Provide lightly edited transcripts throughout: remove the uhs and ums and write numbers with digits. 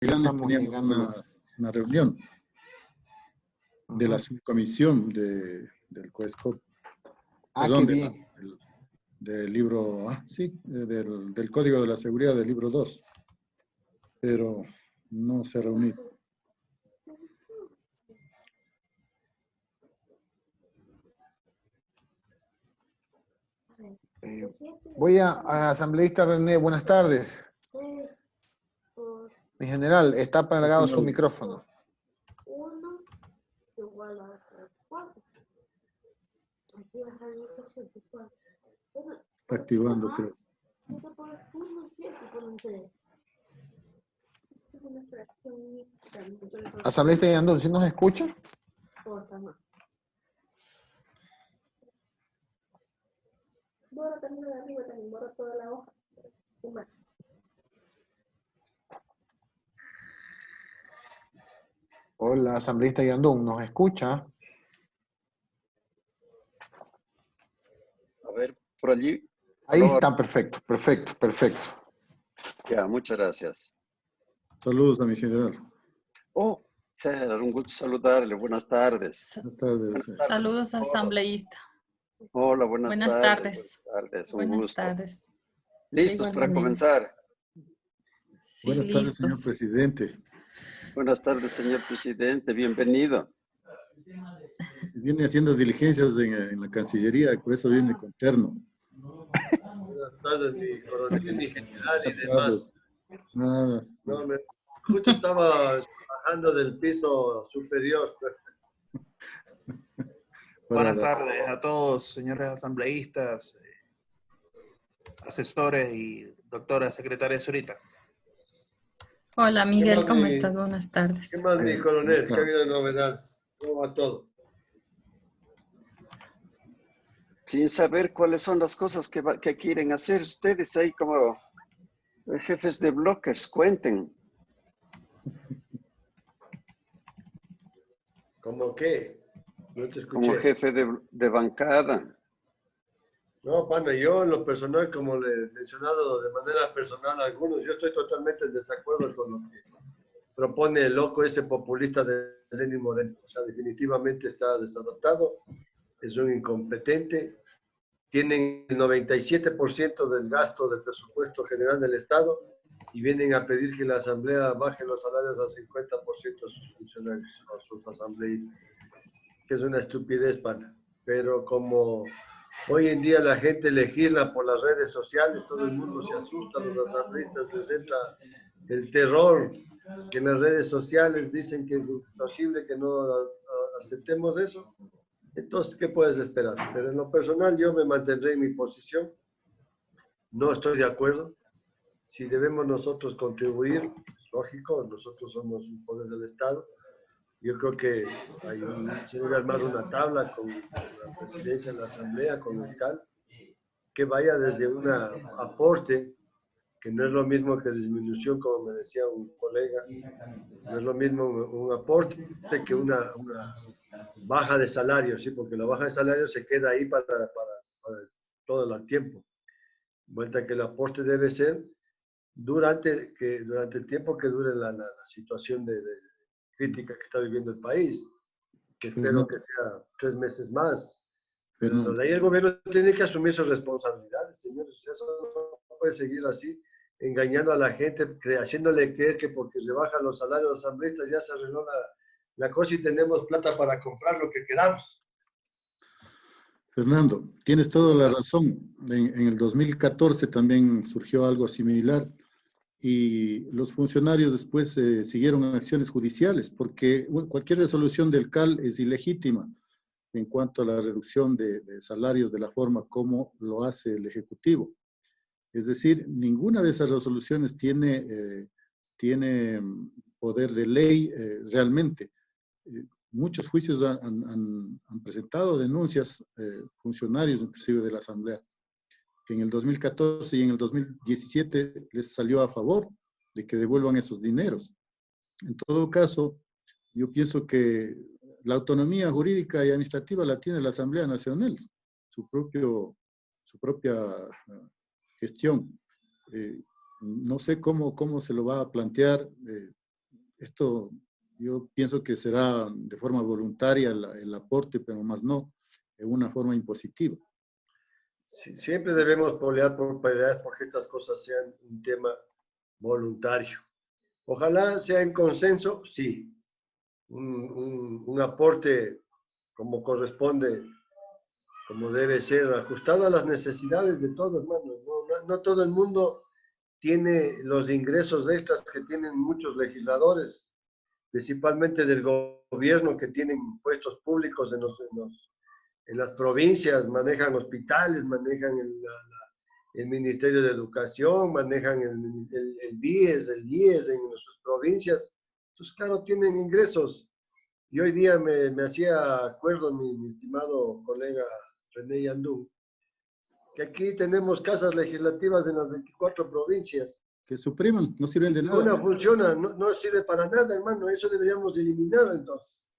Estamos teníamos llegando. una reunión de la subcomisión del COESCOP. Qué bien. Del libro, del Código de la Seguridad del libro 2, pero no se reunió. Voy a asambleísta René, buenas tardes. Mi general, está apagado su micrófono. 1 igual a 4. Aquí va a salir 4. Está activando, creo. Asambleísta Yandún, ¿sí nos escucha? Borra también de arriba, también borra toda la hoja. Hola, asambleísta Yandún, ¿nos escucha? A ver, por allí. Ahí está, perfecto. Ya, muchas gracias. Saludos a mi general. Oh, César, un gusto saludarle. Buenas tardes. Buenas tardes. Saludos, asambleísta. Hola, buenas tardes. Un gusto. Tardes. ¿Listos para comenzar? Sí, buenas tardes, listos. señor presidente. Buenas tardes, señor presidente. Bienvenido. Viene haciendo diligencias en la Cancillería, por eso viene con terno. Buenas tardes, mi coronel, mi general y demás. Nada. No, justo estaba bajando del piso superior. Buenas tardes a todos, señores asambleístas, asesores y doctora secretaria Zurita. Hola, Miguel, ¿cómo estás? Buenas tardes. ¿Qué más, mi coronel? ¿Qué ha habido de novedades? ¿Cómo va todo? Sin saber cuáles son las cosas que quieren hacer ustedes ahí como jefes de bloques, cuenten. ¿Cómo qué? No te escuché. Como jefe de bancada. No, pana, yo en lo personal, como le he mencionado de manera personal a algunos, yo estoy totalmente en desacuerdo con lo que propone el loco ese populista de Lenín Moreno. O sea, definitivamente está desadaptado, es un incompetente, tienen el 97% del gasto del presupuesto general del Estado y vienen a pedir que la Asamblea baje los salarios al 50% a sus funcionarios, a sus asambleístas, que es una estupidez, pana. Pero como hoy en día la gente legisla por las redes sociales, todo el mundo se asusta, los asambleístas les entra el terror, que en las redes sociales dicen que es imposible que no aceptemos eso. Entonces, ¿qué puedes esperar? Pero en lo personal yo me mantendré en mi posición. No estoy de acuerdo. Si debemos nosotros contribuir, lógico, nosotros somos un poder del Estado. Yo creo que se debe armar una tabla con la presidencia de la Asamblea, con el CAL, que vaya desde un aporte, que no es lo mismo que disminución, como me decía un colega, no es lo mismo un aporte que una baja de salario, ¿sí? Porque la baja de salario se queda ahí para todo el tiempo. Vuelta que el aporte debe ser durante el tiempo que dure la situación de crítica que está viviendo el país, que espero que sea 3 meses más. Pero de ahí el gobierno tiene que asumir sus responsabilidades, señores. Eso no puede seguir así, engañando a la gente, haciéndole creer que porque se bajan los salarios de los asambleístas ya se arregló la cosa y tenemos plata para comprar lo que queramos. Fernando, tienes toda la razón. En el 2014 también surgió algo similar y los funcionarios después siguieron acciones judiciales porque cualquier resolución del CAL es ilegítima en cuanto a la reducción de salarios de la forma como lo hace el Ejecutivo. Es decir, ninguna de esas resoluciones tiene poder de ley realmente. Muchos juicios han presentado denuncias funcionarios, inclusive de la Asamblea. En el 2014 y en el 2017 les salió a favor de que devuelvan esos dineros. En todo caso, yo pienso que la autonomía jurídica y administrativa la tiene la Asamblea Nacional, su propia gestión. No sé cómo se lo va a plantear Esto yo pienso que será de forma voluntaria el aporte, pero más no en una forma impositiva. Sí, siempre debemos pelear porque estas cosas sean un tema voluntario. Ojalá sea en consenso, sí. Un aporte como corresponde, como debe ser, ajustado a las necesidades de todos, hermano. No todo el mundo tiene los ingresos extras que tienen muchos legisladores, principalmente del gobierno, que tienen puestos públicos en las provincias, manejan hospitales, manejan el Ministerio de Educación, manejan el BIES, el IES en sus provincias. Entonces, claro, tienen ingresos. Y hoy día me hacía acuerdo mi estimado colega René Yandú, que aquí tenemos casas legislativas en las 24 provincias. Que supriman, no sirven de nada. Una funciona, no sirve para nada, hermano. Eso deberíamos eliminar entonces.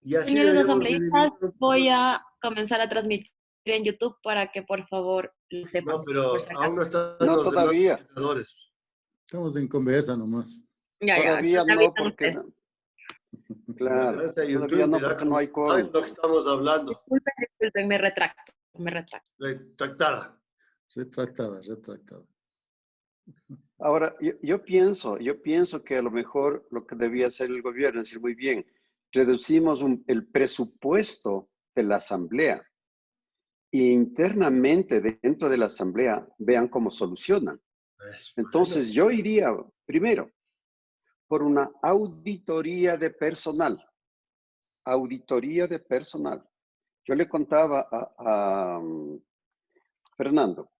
Y así Señores deberíamos asambleístas, eliminar. voy a comenzar a transmitir en YouTube para que por favor lo sepan. No, pero por si acaso. aún no están No, los demás todavía. legisladores. Estamos en conversa nomás. Ya, Todavía ya, no, avisan porque... ustedes. Claro, Gracias a YouTube, todavía no, mira porque no hay ¿Saben quórum. lo que estamos hablando? Disculpen, me retracto. Retractada. Retractada. Ahora, yo pienso que a lo mejor lo que debía hacer el gobierno es decir, muy bien, reducimos el presupuesto de la asamblea e internamente dentro de la asamblea vean cómo solucionan. Entonces yo iría primero por una auditoría de personal. Auditoría de personal. Yo le contaba a Fernando,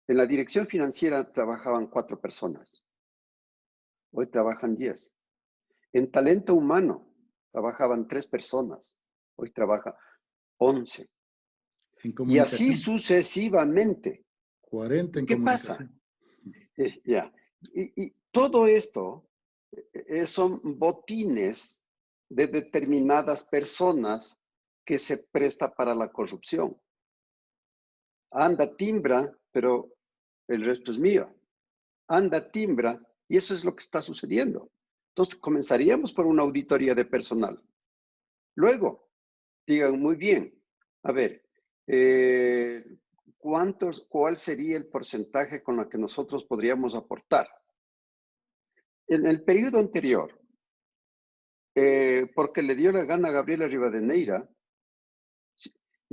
en la dirección financiera trabajaban 4 personas. Hoy trabajan 10. En talento humano trabajaban 3 personas. Hoy trabaja 11. Y así sucesivamente. 40 en ¿Qué pasa? Ya. Y todo esto son botines de determinadas personas que se presta para la corrupción. Anda, timbra, pero el resto es mío. Anda, timbra, y eso es lo que está sucediendo. Entonces, comenzaríamos por una auditoría de personal. Luego, digan, muy bien, a ver, ¿cuál sería el porcentaje con el que nosotros podríamos aportar? En el periodo anterior, porque le dio la gana a Gabriela Rivadeneira,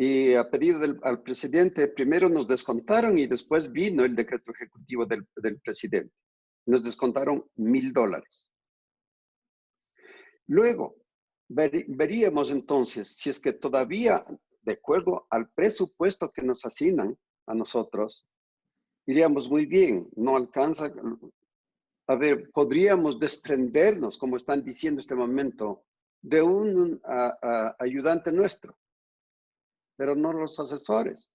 y a pedido al presidente, primero nos descontaron y después vino el decreto ejecutivo del presidente. Nos descontaron $1,000. Luego, veríamos entonces si es que todavía, de acuerdo al presupuesto que nos asignan a nosotros, diríamos muy bien, no alcanza. A ver, podríamos desprendernos, como están diciendo en este momento, de un ayudante nuestro, pero no los asesores.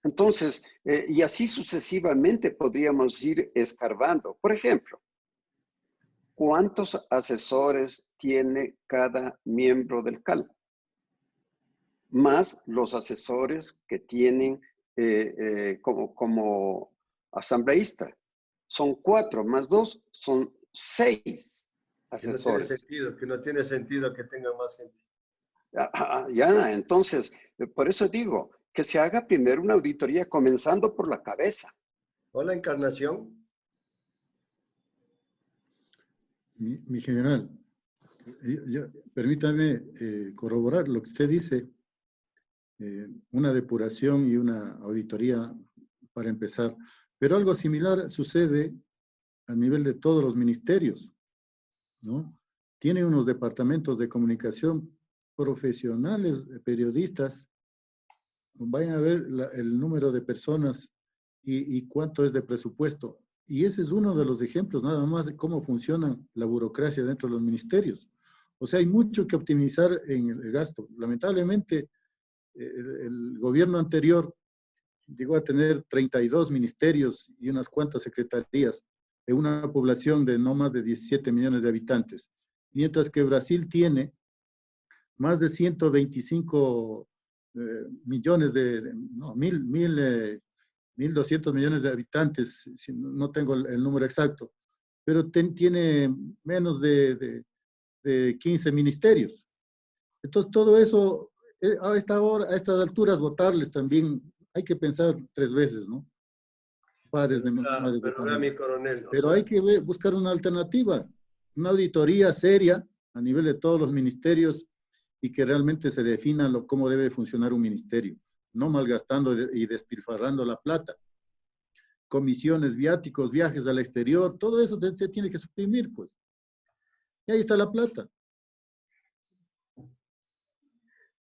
Entonces, y así sucesivamente podríamos ir escarbando. Por ejemplo, ¿cuántos asesores tiene cada miembro del CAL? Más los asesores que tienen como asambleísta. Son 4 más 2, son 6 asesores. Que no tiene sentido que tenga más gente. Ya, entonces, por eso digo, que se haga primero una auditoría comenzando por la cabeza. Hola, Encarnación. Mi general, permítame corroborar lo que usted dice, una depuración y una auditoría para empezar, pero algo similar sucede a nivel de todos los ministerios, ¿no? Tiene unos departamentos de comunicación profesionales, periodistas, vayan a ver el número de personas y cuánto es de presupuesto. Y ese es uno de los ejemplos nada más de cómo funciona la burocracia dentro de los ministerios. O sea, hay mucho que optimizar en el gasto. Lamentablemente, el gobierno anterior llegó a tener 32 ministerios y unas cuantas secretarías de una población de no más de 17 millones de habitantes, mientras que Brasil tiene más de 125 millones no, 1.200 millones de habitantes, no tengo el número exacto, pero tiene menos de 15 ministerios. Entonces, todo eso, a esta hora, a estas alturas, votarles también, hay que pensar 3 veces, ¿no? Padres de madres de Pero vea, familia. mi coronel. Pero hay que buscar una alternativa, una auditoría seria a nivel de todos los ministerios y que realmente se defina cómo debe funcionar un ministerio, no malgastando y despilfarrando la plata. Comisiones, viáticos, viajes al exterior, todo eso se tiene que suprimir, pues. Y ahí está la plata.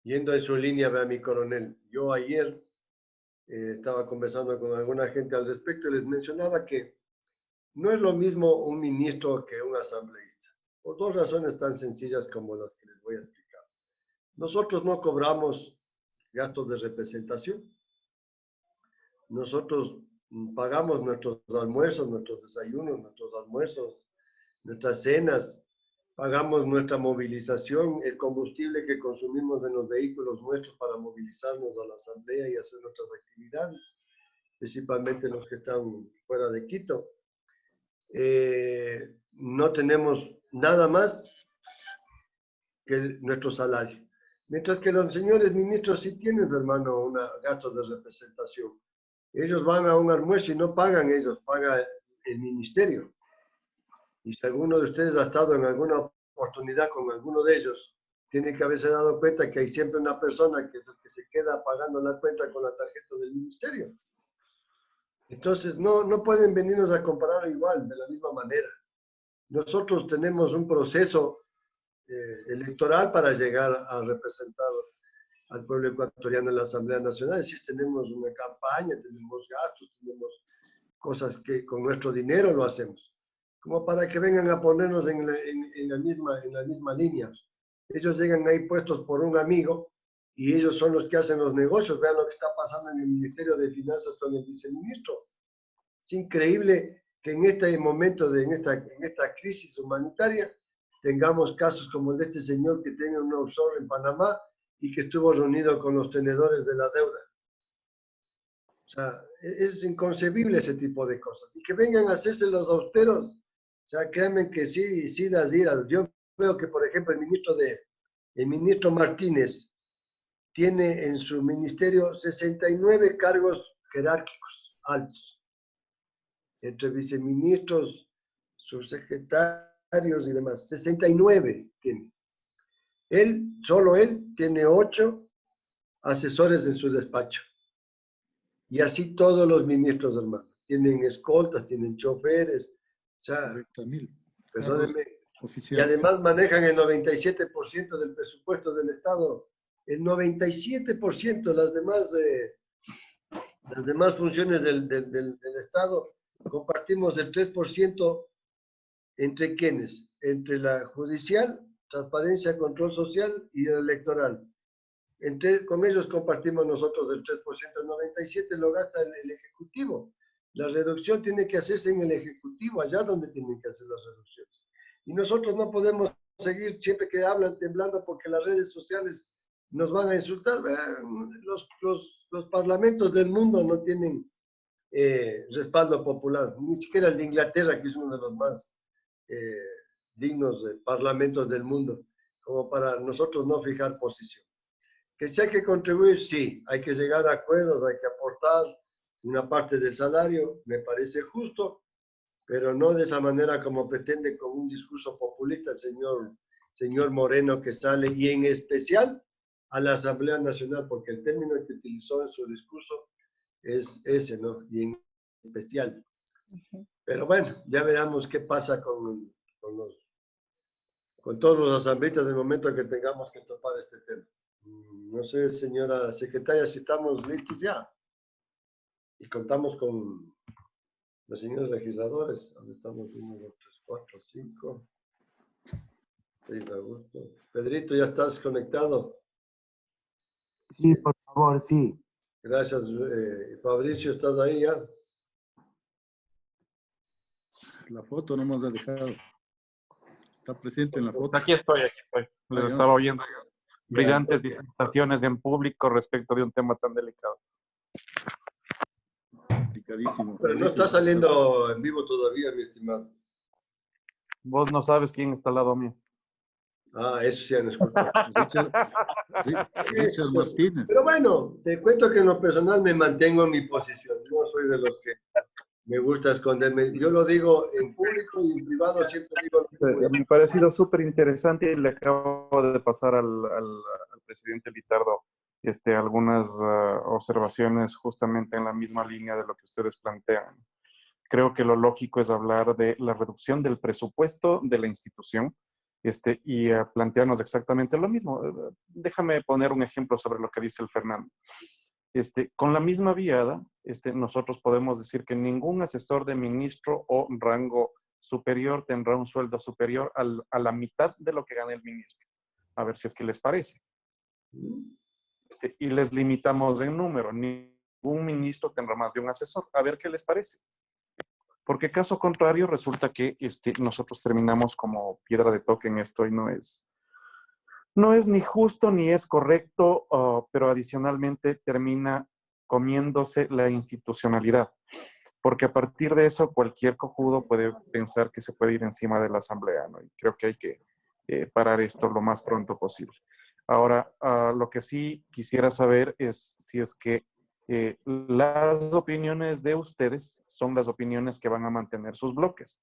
Yendo en su línea, vea, mi coronel. Yo ayer estaba conversando con alguna gente al respecto y les mencionaba que no es lo mismo un ministro que un asambleísta, por 2 razones tan sencillas como las que les voy a explicar. Nosotros no cobramos gastos de representación. Nosotros pagamos nuestros almuerzos, nuestros desayunos, nuestros almuerzos, nuestras cenas, pagamos nuestra movilización, el combustible que consumimos en los vehículos nuestros para movilizarnos a la asamblea y hacer nuestras actividades, principalmente los que están fuera de Quito. No tenemos nada más que nuestro salario. Mientras que los señores ministros sí tienen, hermano, gastos de representación. Ellos van a un almuerzo y no pagan ellos, paga el ministerio. Y si alguno de ustedes ha estado en alguna oportunidad con alguno de ellos, tiene que haberse dado cuenta que hay siempre una persona que se queda pagando la cuenta con la tarjeta del ministerio. Entonces, no pueden venirnos a comparar igual, de la misma manera. Nosotros tenemos un proceso electoral para llegar a representar al pueblo ecuatoriano en la Asamblea Nacional. Es decir, tenemos una campaña, tenemos gastos, tenemos cosas que con nuestro dinero lo hacemos, como para que vengan a ponernos en la misma línea. Ellos llegan ahí puestos por un amigo y ellos son los que hacen los negocios. Vean lo que está pasando en el Ministerio de Finanzas con el viceministro. Es increíble que en este momento, en esta crisis humanitaria, tengamos casos como el de este señor que tiene un offshore en Panamá y que estuvo reunido con los tenedores de la deuda. O sea, es inconcebible ese tipo de cosas. Y que vengan a hacerse los austeros. O sea, créanme que sí das ira. Yo veo que, por ejemplo, el ministro Martínez tiene en su ministerio 69 cargos jerárquicos altos. Entre viceministros, subsecretarios y demás. 69 tiene. Solo él tiene 8 asesores en su despacho. Y así todos los ministros, hermano. Tienen escoltas, tienen choferes. O sea, perdónenme. Y además manejan el 97% del presupuesto del Estado. El 97%, las demás funciones del Estado, compartimos el 3% entre quienes, entre la judicial, transparencia, control social y el electoral. Con ellos compartimos nosotros el 3%, el 97% lo gasta el Ejecutivo. La reducción tiene que hacerse en el Ejecutivo, allá donde tienen que hacer las reducciones. Y nosotros no podemos seguir siempre que hablan temblando porque las redes sociales nos van a insultar. Los parlamentos del mundo no tienen respaldo popular, ni siquiera el de Inglaterra, que es uno de los más dignos parlamentos del mundo, como para nosotros no fijar posición. Que si hay que contribuir, sí, hay que llegar a acuerdos, hay que aportar una parte del salario, me parece justo, pero no de esa manera como pretende con un discurso populista el señor Moreno que sale, y en especial a la Asamblea Nacional, porque el término que utilizó en su discurso es ese, ¿no? Y en especial. Pero bueno, ya veremos qué pasa con todos los asambleístas del momento que tengamos que topar este tema. No sé, señora secretaria, si estamos listos ya. Y contamos con los señores legisladores. ¿Dónde estamos? 1, 2, 3, 4, 5. 6 de agosto. Pedrito, ¿ya estás conectado? Sí, por favor, sí. Gracias. Fabricio, ¿estás ahí ya? La foto no nos ha dejado. Está presente en la foto. Aquí estoy. Les estaba oyendo. Brillantes disertaciones en público respecto de un tema tan delicado. Complicadísimo. Pero no está saliendo en vivo todavía, mi estimado. Vos no sabes quién está al lado mío. Ah, eso sí han escuchado. Richard Martínez. Pero bueno, te cuento que en lo personal me mantengo en mi posición. No soy de los que me gusta esconderme. Yo lo digo en público y en privado, siempre digo lo que voy a Me ha parecido súper interesante y le acabo de pasar al presidente Litardo algunas observaciones justamente en la misma línea de lo que ustedes plantean. Creo que lo lógico es hablar de la reducción del presupuesto de la institución y plantearnos exactamente lo mismo. Déjame poner un ejemplo sobre lo que dice el Fernando. Con la misma viada, nosotros podemos decir que ningún asesor de ministro o rango superior tendrá un sueldo superior a la mitad de lo que gana el ministro. A ver si es que les parece. Y les limitamos en número. Ningún ministro tendrá más de un asesor. A ver qué les parece. Porque caso contrario, resulta que nosotros terminamos como piedra de toque en esto y no es ni justo ni es correcto, pero adicionalmente termina comiéndose la institucionalidad. Porque a partir de eso, cualquier cojudo puede pensar que se puede ir encima de la asamblea, ¿no? Y creo que hay que parar esto lo más pronto posible. Ahora, lo que sí quisiera saber es si es que las opiniones de ustedes son las opiniones que van a mantener sus bloques.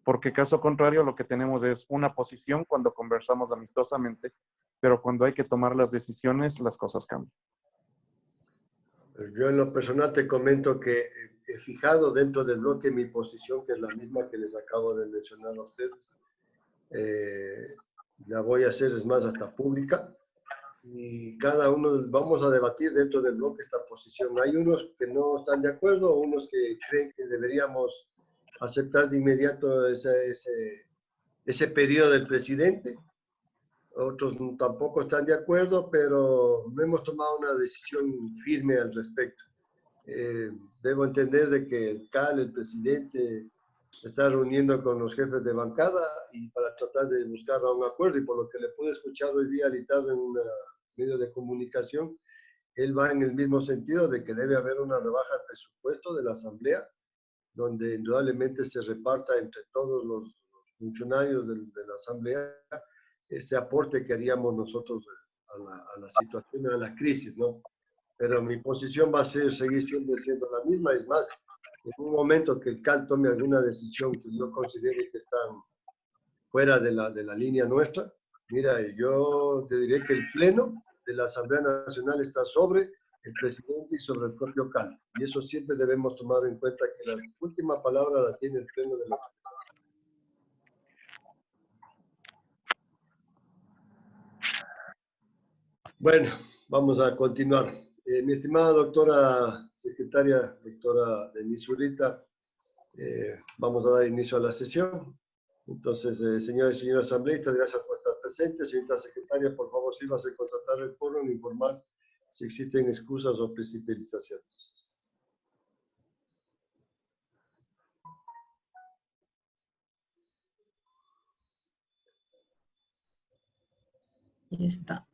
Porque caso contrario, lo que tenemos es una posición cuando conversamos amistosamente, pero cuando hay que tomar las decisiones, las cosas cambian. Yo en lo personal te comento que he fijado dentro del bloque mi posición, que es la misma que les acabo de mencionar a ustedes. La voy a hacer, es más, hasta pública. Y cada uno vamos a debatir dentro del bloque esta posición. Hay unos que no están de acuerdo, unos que creen que deberíamos aceptar de inmediato ese pedido del presidente. Otros tampoco están de acuerdo, pero no hemos tomado una decisión firme al respecto. Debo entender de que el CAL, el presidente, se está reuniendo con los jefes de bancada y para tratar de buscar un acuerdo. Y por lo que le pude escuchar hoy día a Litardo en un medio de comunicación, él va en el mismo sentido de que debe haber una rebaja al presupuesto de la Asamblea, donde indudablemente se reparta entre todos los funcionarios de la Asamblea este aporte que haríamos nosotros a la situación, a la crisis, ¿no? Pero mi posición va a seguir siendo la misma. Es más, en un momento que el CAL tome alguna decisión que yo considere que están fuera de la línea nuestra, mira, yo te diré que el pleno de la Asamblea Nacional está sobre el presidente y sobre el propio CAL. Y eso siempre debemos tomar en cuenta, que la última palabra la tiene el pleno de la Asamblea. Bueno, vamos a continuar. Mi estimada doctora secretaria, doctora Denise Urrita, vamos a dar inicio a la sesión. Entonces, señores y señoras asambleístas, gracias por estar presentes. Señorita secretaria, por favor, sírvase a constatar el foro e informar si existen excusas o precipitaciones. Ahí está.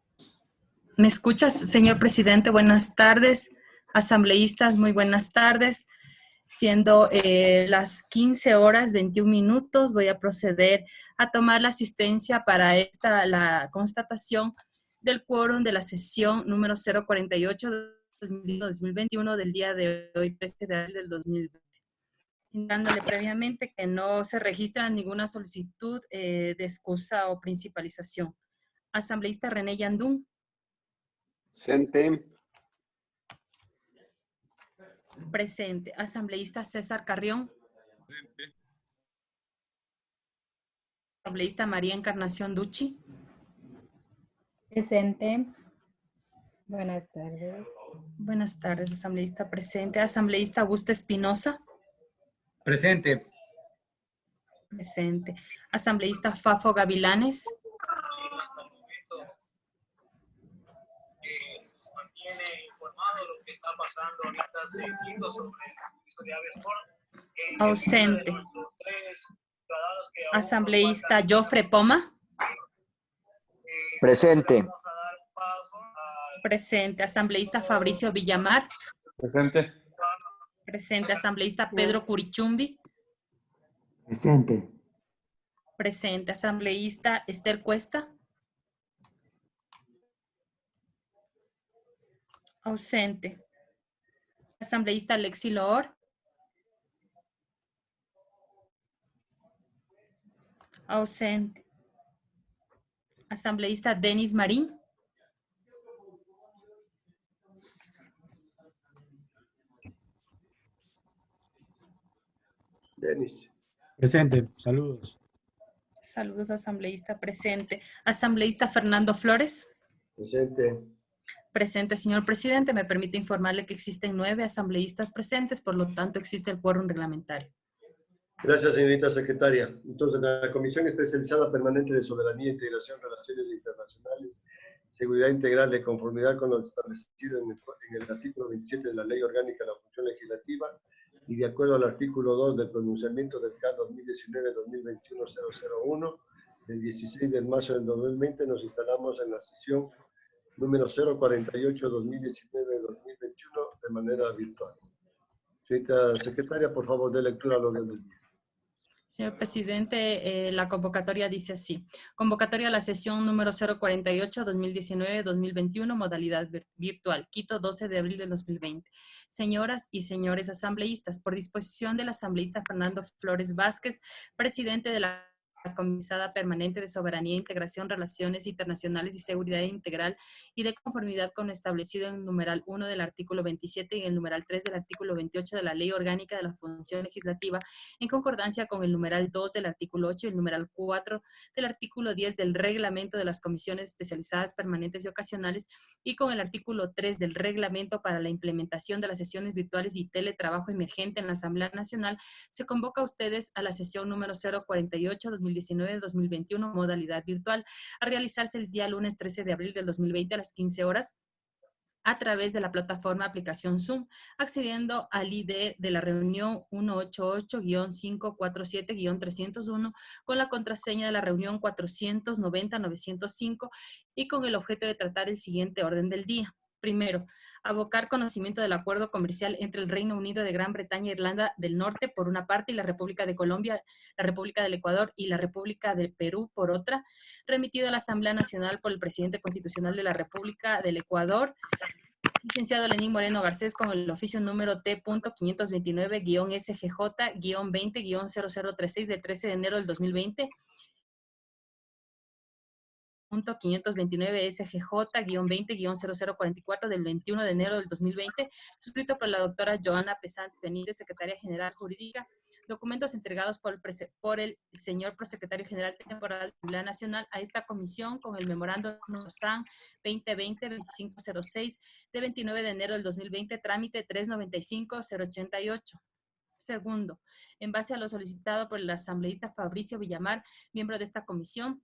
¿Me escuchas, señor presidente? Buenas tardes. Asambleístas, muy buenas tardes. Siendo las 15 horas 21 minutos, voy a proceder a tomar la asistencia para la constatación del quórum de la sesión número 048 de 2021 del día de hoy, 13 de abril del 2020. Indicándole previamente que no se registra ninguna solicitud de excusa o principalización. Asambleísta René Yandún. Presente. Presente. Asambleísta César Carrión. Presente. Asambleísta María Encarnación Ducci. Presente. Buenas tardes. Buenas tardes, asambleísta presente. Asambleísta Augusto Espinosa. Presente. Presente. Asambleísta Fafo Gavilanes. Mantiene informado lo que está pasando ahorita seguido sobre el juicio de habeas corpus. Ausente. Asambleísta Jofre Poma. Presente. Presente. Asambleísta Fabricio Villamar. Presente. Presente. Asambleísta Pedro Curichumbi. Presente. Presente. Asambleísta Esther Cuesta. Ausente. Asambleísta Alexi Loor. Ausente. Asambleísta Denis Marín. Denis. Presente, saludos. Saludos, asambleísta presente. Asambleísta Fernando Flores. Presente. Presente, señor presidente. Me permite informarle que existen 9 asambleístas presentes, por lo tanto existe el quórum reglamentario. Gracias, señorita secretaria. Entonces, la Comisión Especializada Permanente de Soberanía, Integración, Relaciones Internacionales, Seguridad Integral, de conformidad con lo establecido en el artículo 27 de la Ley Orgánica de la Función Legislativa y de acuerdo al artículo 2 del pronunciamiento del CAN 2019-2021-001 del 16 de marzo del 2020, nos instalamos en la sesión número 048-2019-2021 de manera virtual. Señorita secretaria, por favor, dé lectura al orden del día. Señor presidente, la convocatoria dice así. Convocatoria a la sesión número 048-2019-2021, modalidad virtual, Quito, 12 de abril del 2020. Señoras y señores asambleístas, por disposición del asambleísta Fernando Flores Vázquez, presidente de la Comisada Permanente de Soberanía, Integración, Relaciones Internacionales y Seguridad Integral, y de conformidad con lo establecido en el numeral 1 del artículo 27 y en el numeral 3 del artículo 28 de la Ley Orgánica de la Función Legislativa, en concordancia con el numeral 2 del artículo 8 y el numeral 4 del artículo 10 del Reglamento de las Comisiones Especializadas Permanentes y Ocasionales, y con el artículo 3 del Reglamento para la implementación de las sesiones virtuales y teletrabajo emergente en la Asamblea Nacional, se convoca a ustedes a la sesión número 048-2019-2021, modalidad virtual, a realizarse el día lunes 13 de abril del 2020 a las 15 horas a través de la plataforma aplicación Zoom, accediendo al ID de la reunión 188-547-301 con la contraseña de la reunión 490-905 y con el objeto de tratar el siguiente orden del día. Primero, abocar conocimiento del acuerdo comercial entre el Reino Unido de Gran Bretaña e Irlanda del Norte por una parte y la República de Colombia, la República del Ecuador y la República del Perú por otra, remitido a la Asamblea Nacional por el presidente constitucional de la República del Ecuador, licenciado Lenín Moreno Garcés, con el oficio número T.529-SGJ-20-0036 del 13 de enero del 2020, 529 SGJ-20-0044 del 21 de enero del 2020, suscrito por la doctora Joana Pesante Benítez, secretaria general jurídica, documentos entregados por el señor prosecretario general temporal de la Asamblea Nacional a esta comisión con el memorando SAN 2020-2506 de 29 de enero del 2020, trámite 395-088. Segundo, en base a lo solicitado por el asambleísta Fabricio Villamar, miembro de esta comisión,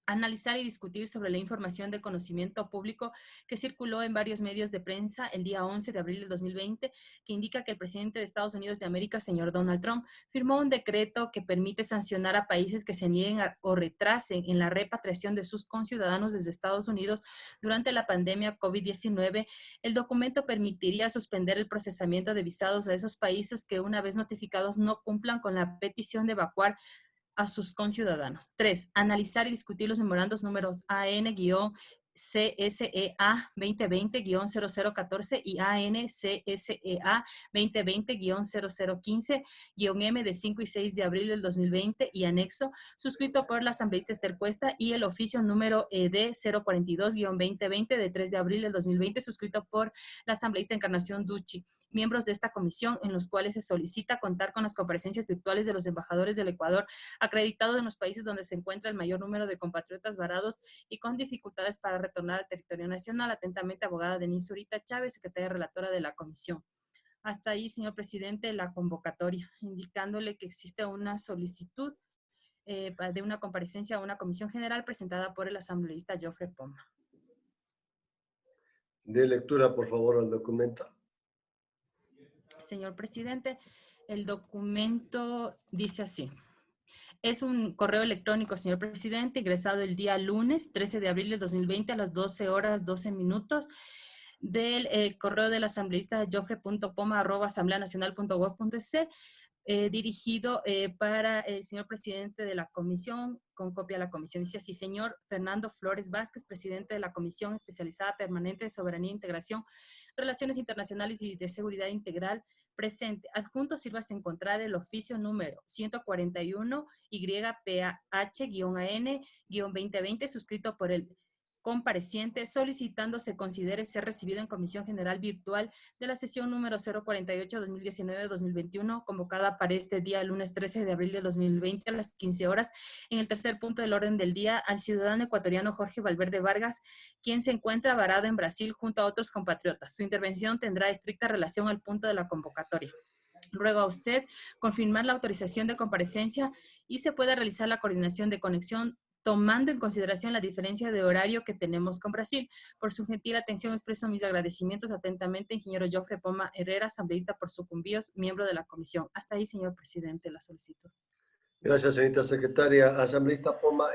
analizar y discutir sobre la información de conocimiento público que circuló en varios medios de prensa el día 11 de abril del 2020, que indica que el presidente de Estados Unidos de América, señor Donald Trump, firmó un decreto que permite sancionar a países que se nieguen o retrasen en la repatriación de sus conciudadanos desde Estados Unidos durante la pandemia COVID-19. El documento permitiría suspender el procesamiento de visados a esos países que, una vez notificados, no cumplan con la petición de evacuar a sus conciudadanos. 3. Analizar y discutir los memorandos números AN-CSEA 2020-0014 y AN-CSEA 2020-0015-M de 5 y 6 de abril del 2020 y anexo, suscrito por la asambleísta Esther Cuesta, y el oficio número ED 042-2020 de 3 de abril del 2020, suscrito por la asambleísta Encarnación Ducci, miembros de esta comisión, en los cuales se solicita contar con las comparecencias virtuales de los embajadores del Ecuador acreditados en los países donde se encuentra el mayor número de compatriotas varados y con dificultades para retornar al territorio nacional. Atentamente, abogada Denise Zurita Chávez, secretaria relatora de la comisión. Hasta ahí, señor presidente, la convocatoria, indicándole que existe una solicitud de una comparecencia a una comisión general presentada por el asambleísta Joffre Poma. De lectura, por favor, al documento. Señor presidente, el documento dice así. Es un correo electrónico, señor presidente, ingresado el día lunes 13 de abril de 2020 a las 12 horas 12 minutos del correo del asambleísta joffre.poma@asambleanacional.gov.es, dirigido para el señor presidente de la comisión, con copia a la comisión. Dice así: señor Fernando Flores Vázquez, presidente de la Comisión Especializada Permanente de Soberanía e Integración, Relaciones Internacionales y de Seguridad Integral, presente. Adjunto sírvase encontrar el oficio número 141 YPH-AN-2020, suscrito por el compareciente, solicitando se considere ser recibido en Comisión General Virtual de la sesión número 048-2019-2021, convocada para este día, lunes 13 de abril de 2020, a las 15 horas, en el tercer punto del orden del día, al ciudadano ecuatoriano Jorge Valverde Vargas, quien se encuentra varado en Brasil junto a otros compatriotas. Su intervención tendrá estricta relación al punto de la convocatoria. Ruego a usted confirmar la autorización de comparecencia y se pueda realizar la coordinación de conexión tomando en consideración la diferencia de horario que tenemos con Brasil. Por su gentil atención expreso mis agradecimientos atentamente, ingeniero Joffre Poma Herrera, asambleísta por Sucumbíos, miembro de la comisión. Hasta ahí, señor presidente, la solicitud. Gracias, señorita secretaria. Asambleísta Poma,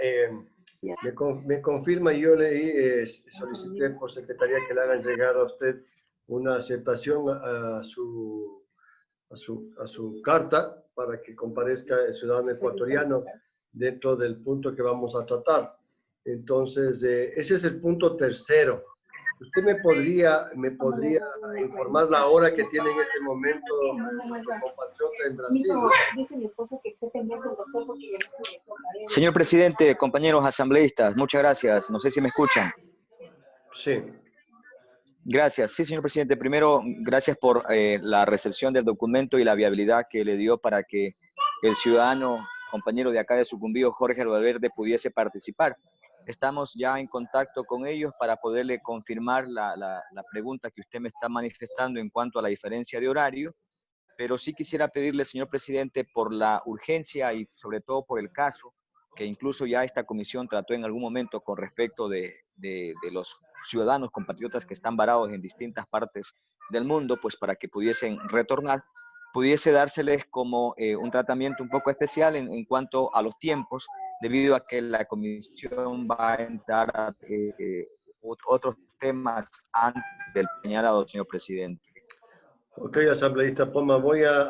me confirma, yo leí, solicité por secretaría que le hagan llegar a usted una aceptación a su carta para que comparezca el ciudadano ecuatoriano dentro del punto que vamos a tratar. Entonces, ese es el punto tercero. ¿Usted me podría informar la hora que tiene en este momento nuestro compatriota en Brasil? Dice mi esposo que esté pendiente del doctor porque ya no se le contaré. Señor presidente, compañeros asambleístas, muchas gracias. No sé si me escuchan. Sí. Gracias. Sí, señor presidente. Primero, gracias por la recepción del documento y la viabilidad que le dio para que el ciudadano compañero de acá de Sucumbíos, Jorge Valverde, pudiese participar. Estamos ya en contacto con ellos para poderle confirmar la pregunta que usted me está manifestando en cuanto a la diferencia de horario, pero sí quisiera pedirle, señor presidente, por la urgencia y sobre todo por el caso que incluso ya esta comisión trató en algún momento con respecto de los ciudadanos compatriotas que están varados en distintas partes del mundo, pues para que pudiesen retornar, pudiese dárseles como un tratamiento un poco especial en cuanto a los tiempos, debido a que la comisión va a entrar a otros temas antes del señalado, señor presidente. Ok, asambleísta Poma, voy a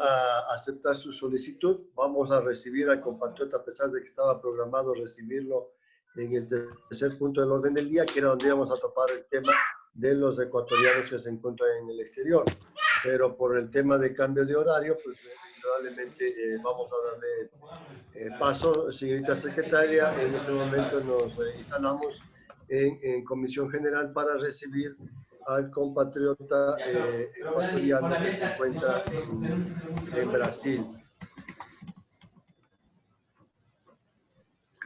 aceptar su solicitud. Vamos a recibir al compatriota, a pesar de que estaba programado recibirlo en el tercer punto del orden del día, que era donde íbamos a topar el tema de los ecuatorianos que se encuentran en el exterior. Pero por el tema de cambio de horario, pues probablemente vamos a darle paso, señorita secretaria. En este momento nos instalamos en Comisión General para recibir al compatriota ecuatoriano que se encuentra en Brasil.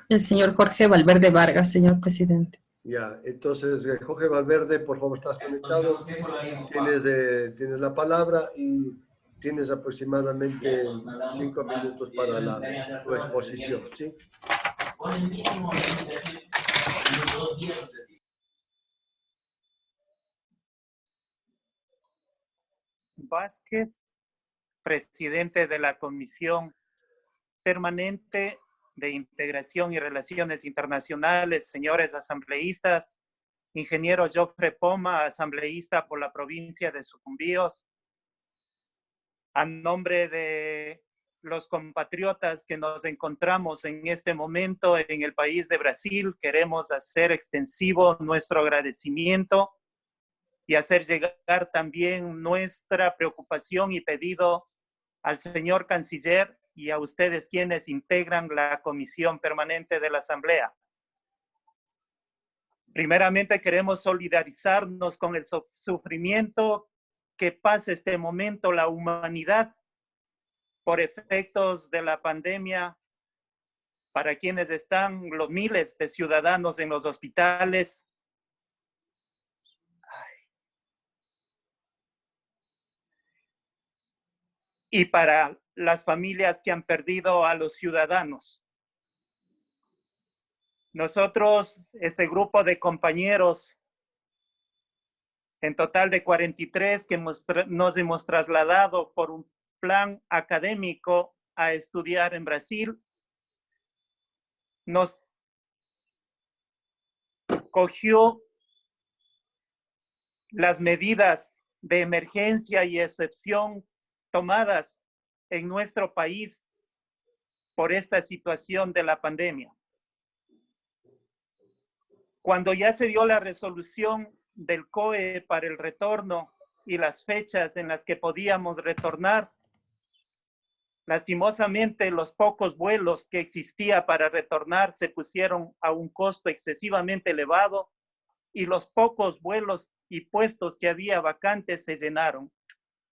El señor Jorge Valverde Vargas, señor presidente. Ya, entonces, Jorge Valverde, por favor, estás conectado. Tienes la palabra y tienes aproximadamente 5 minutos para tu exposición, ¿sí? Vázquez, presidente de la Comisión Permanente de Integración y Relaciones Internacionales, señores asambleístas, ingeniero Joffre Poma, asambleísta por la provincia de Sucumbíos, a nombre de los compatriotas que nos encontramos en este momento en el país de Brasil, queremos hacer extensivo nuestro agradecimiento y hacer llegar también nuestra preocupación y pedido al señor canciller y a ustedes quienes integran la Comisión Permanente de la Asamblea. Primeramente queremos solidarizarnos con el sufrimiento que pasa este momento la humanidad por efectos de la pandemia, para quienes están los miles de ciudadanos en los hospitales. Y para las familias que han perdido a los ciudadanos. Nosotros, este grupo de compañeros, en total de 43 que nos hemos trasladado por un plan académico a estudiar en Brasil, nos cogió las medidas de emergencia y excepción tomadas en nuestro país por esta situación de la pandemia. Cuando ya se dio la resolución del COE para el retorno y las fechas en las que podíamos retornar, lastimosamente los pocos vuelos que existía para retornar se pusieron a un costo excesivamente elevado y los pocos vuelos y puestos que había vacantes se llenaron.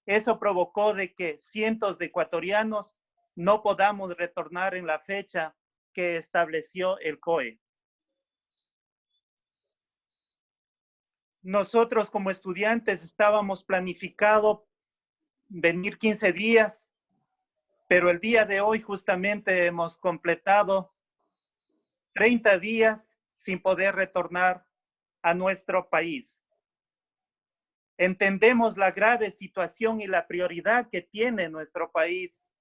Eso provocó de que cientos de ecuatorianos no podamos retornar en la fecha que estableció el COE. Nosotros como estudiantes estábamos planificado venir 15 días, pero el día de hoy justamente hemos completado 30 días sin poder retornar a nuestro país. Entendemos la grave situación y la prioridad que tiene nuestro país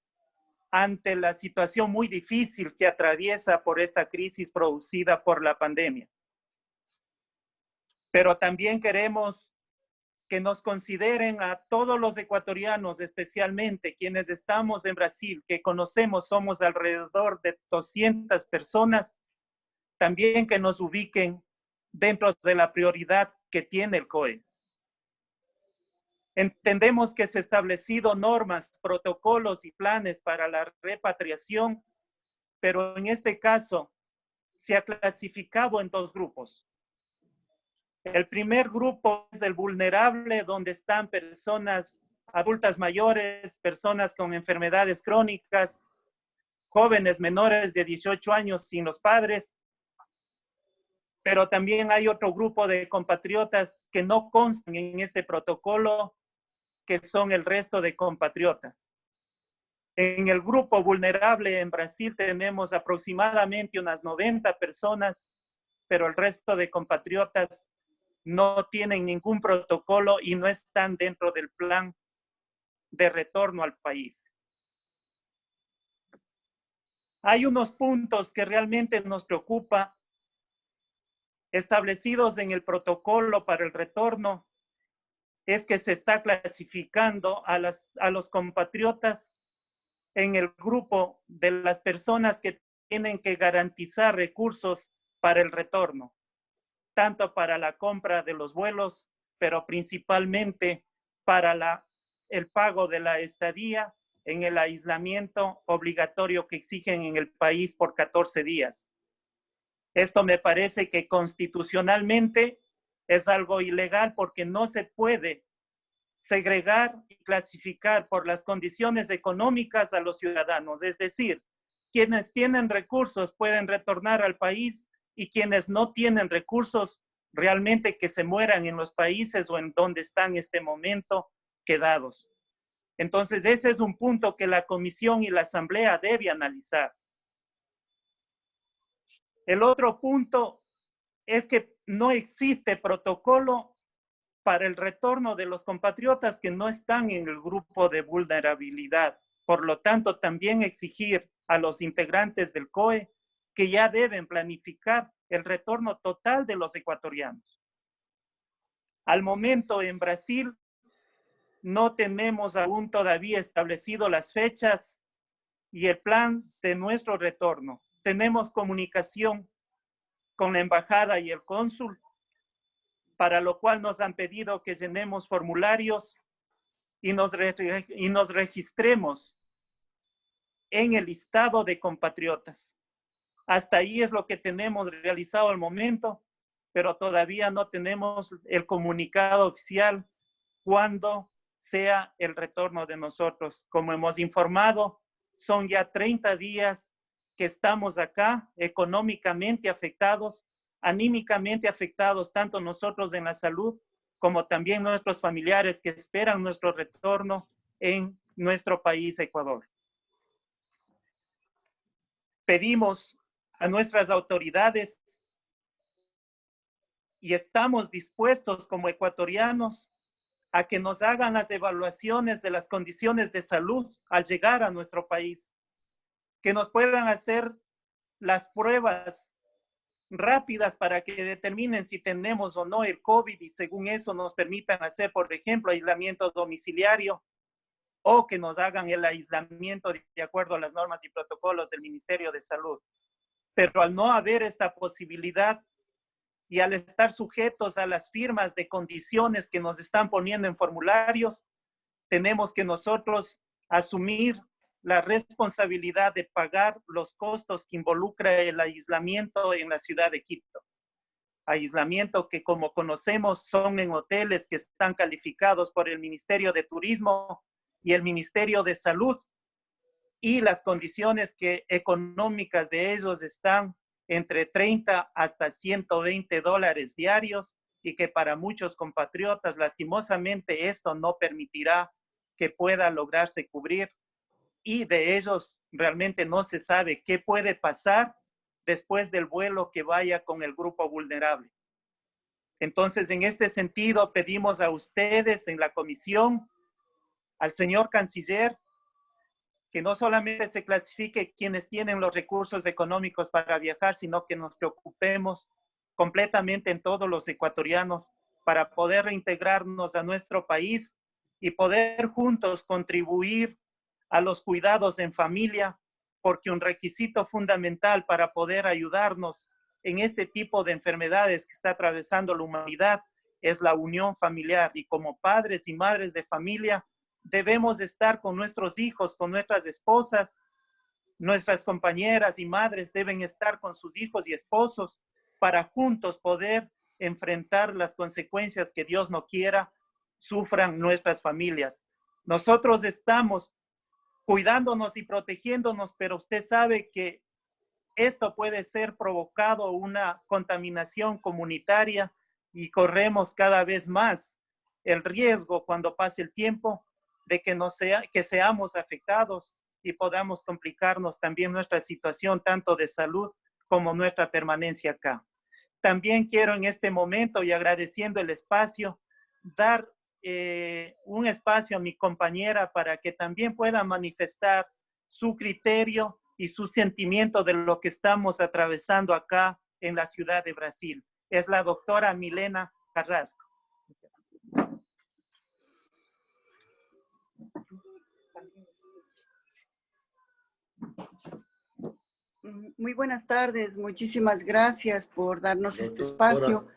ante la situación muy difícil que atraviesa por esta crisis producida por la pandemia. Pero también queremos que nos consideren a todos los ecuatorianos, especialmente quienes estamos en Brasil, que conocemos, somos alrededor de 200 personas, también que nos ubiquen dentro de la prioridad que tiene el COE. Entendemos que se han establecido normas, protocolos y planes para la repatriación, pero en este caso se ha clasificado en dos grupos. El primer grupo es el vulnerable, donde están personas adultas mayores, personas con enfermedades crónicas, jóvenes menores de 18 años sin los padres, pero también hay otro grupo de compatriotas que no constan en este protocolo, que son el resto de compatriotas. En el grupo vulnerable en Brasil tenemos aproximadamente unas 90 personas, pero el resto de compatriotas no tienen ningún protocolo y no están dentro del plan de retorno al país. Hay unos puntos que realmente nos preocupa, establecidos en el protocolo para el retorno, es que se está clasificando a los compatriotas en el grupo de las personas que tienen que garantizar recursos para el retorno, tanto para la compra de los vuelos, pero principalmente para el pago de la estadía en el aislamiento obligatorio que exigen en el país por 14 días. Esto me parece que constitucionalmente es algo ilegal porque no se puede segregar y clasificar por las condiciones económicas a los ciudadanos. Es decir, quienes tienen recursos pueden retornar al país y quienes no tienen recursos realmente que se mueran en los países o en donde están en este momento quedados. Entonces, ese es un punto que la Comisión y la Asamblea debe analizar. El otro punto es que no existe protocolo para el retorno de los compatriotas que no están en el grupo de vulnerabilidad. Por lo tanto, también exigir a los integrantes del COE que ya deben planificar el retorno total de los ecuatorianos. Al momento en Brasil no tenemos aún todavía establecido las fechas y el plan de nuestro retorno. Tenemos comunicación con la embajada y el cónsul, para lo cual nos han pedido que llenemos formularios y nos registremos en el listado de compatriotas. Hasta ahí es lo que tenemos realizado al momento, pero todavía no tenemos el comunicado oficial cuando sea el retorno de nosotros. Como hemos informado, son ya 30 días que estamos acá, económicamente afectados, anímicamente afectados, tanto nosotros en la salud como también nuestros familiares que esperan nuestro retorno en nuestro país, Ecuador. Pedimos a nuestras autoridades y estamos dispuestos como ecuatorianos a que nos hagan las evaluaciones de las condiciones de salud al llegar a nuestro país, que nos puedan hacer las pruebas rápidas para que determinen si tenemos o no el COVID y según eso nos permitan hacer, por ejemplo, aislamiento domiciliario o que nos hagan el aislamiento de acuerdo a las normas y protocolos del Ministerio de Salud. Pero al no haber esta posibilidad y al estar sujetos a las firmas de condiciones que nos están poniendo en formularios, tenemos que nosotros asumir la responsabilidad de pagar los costos que involucra el aislamiento en la ciudad de Quito. Aislamiento que, como conocemos, son en hoteles que están calificados por el Ministerio de Turismo y el Ministerio de Salud, y las condiciones económicas de ellos están entre 30 hasta 120 dólares diarios, y que para muchos compatriotas, lastimosamente, esto no permitirá que pueda lograrse cubrir, y de ellos realmente no se sabe qué puede pasar después del vuelo que vaya con el grupo vulnerable. Entonces, en este sentido, pedimos a ustedes en la comisión, al señor canciller, que no solamente se clasifique quienes tienen los recursos económicos para viajar, sino que nos preocupemos completamente en todos los ecuatorianos para poder reintegrarnos a nuestro país y poder juntos contribuir a los cuidados en familia, porque un requisito fundamental para poder ayudarnos en este tipo de enfermedades que está atravesando la humanidad es la unión familiar. Y como padres y madres de familia, debemos estar con nuestros hijos, con nuestras esposas. Nuestras compañeras y madres deben estar con sus hijos y esposos para juntos poder enfrentar las consecuencias que Dios no quiera sufran nuestras familias. Nosotros estamos cuidándonos y protegiéndonos, pero usted sabe que esto puede ser provocado una contaminación comunitaria y corremos cada vez más el riesgo cuando pase el tiempo de que seamos afectados y podamos complicarnos también nuestra situación tanto de salud como nuestra permanencia acá. También quiero en este momento, y agradeciendo el espacio, dar un espacio a mi compañera para que también pueda manifestar su criterio y su sentimiento de lo que estamos atravesando acá en la ciudad de Brasil. Es la doctora Milena Carrasco. Muy buenas tardes, muchísimas gracias por darnos este espacio.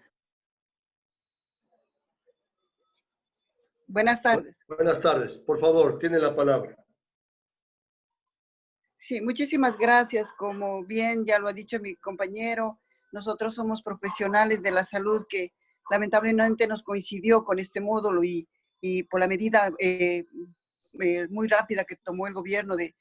Buenas tardes. Buenas tardes, por favor, tiene la palabra. Sí, muchísimas gracias. Como bien ya lo ha dicho mi compañero, nosotros somos profesionales de la salud que lamentablemente nos coincidió con este módulo y por la medida muy rápida que tomó el gobierno de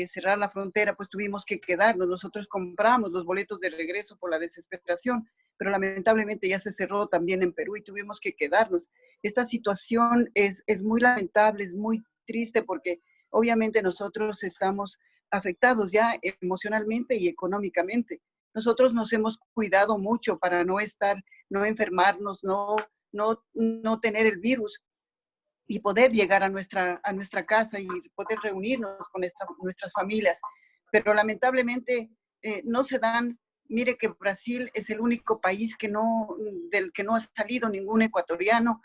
cerrar la frontera, pues tuvimos que quedarnos. Nosotros compramos los boletos de regreso por la desesperación, pero lamentablemente ya se cerró también en Perú y tuvimos que quedarnos. Esta situación es muy lamentable, es muy triste porque obviamente nosotros estamos afectados ya emocionalmente y económicamente. Nosotros nos hemos cuidado mucho para no enfermarnos, no tener el virus y poder llegar a nuestra casa y poder reunirnos con nuestras familias. Pero lamentablemente no se dan. Mire que Brasil es el único país del que no ha salido ningún ecuatoriano.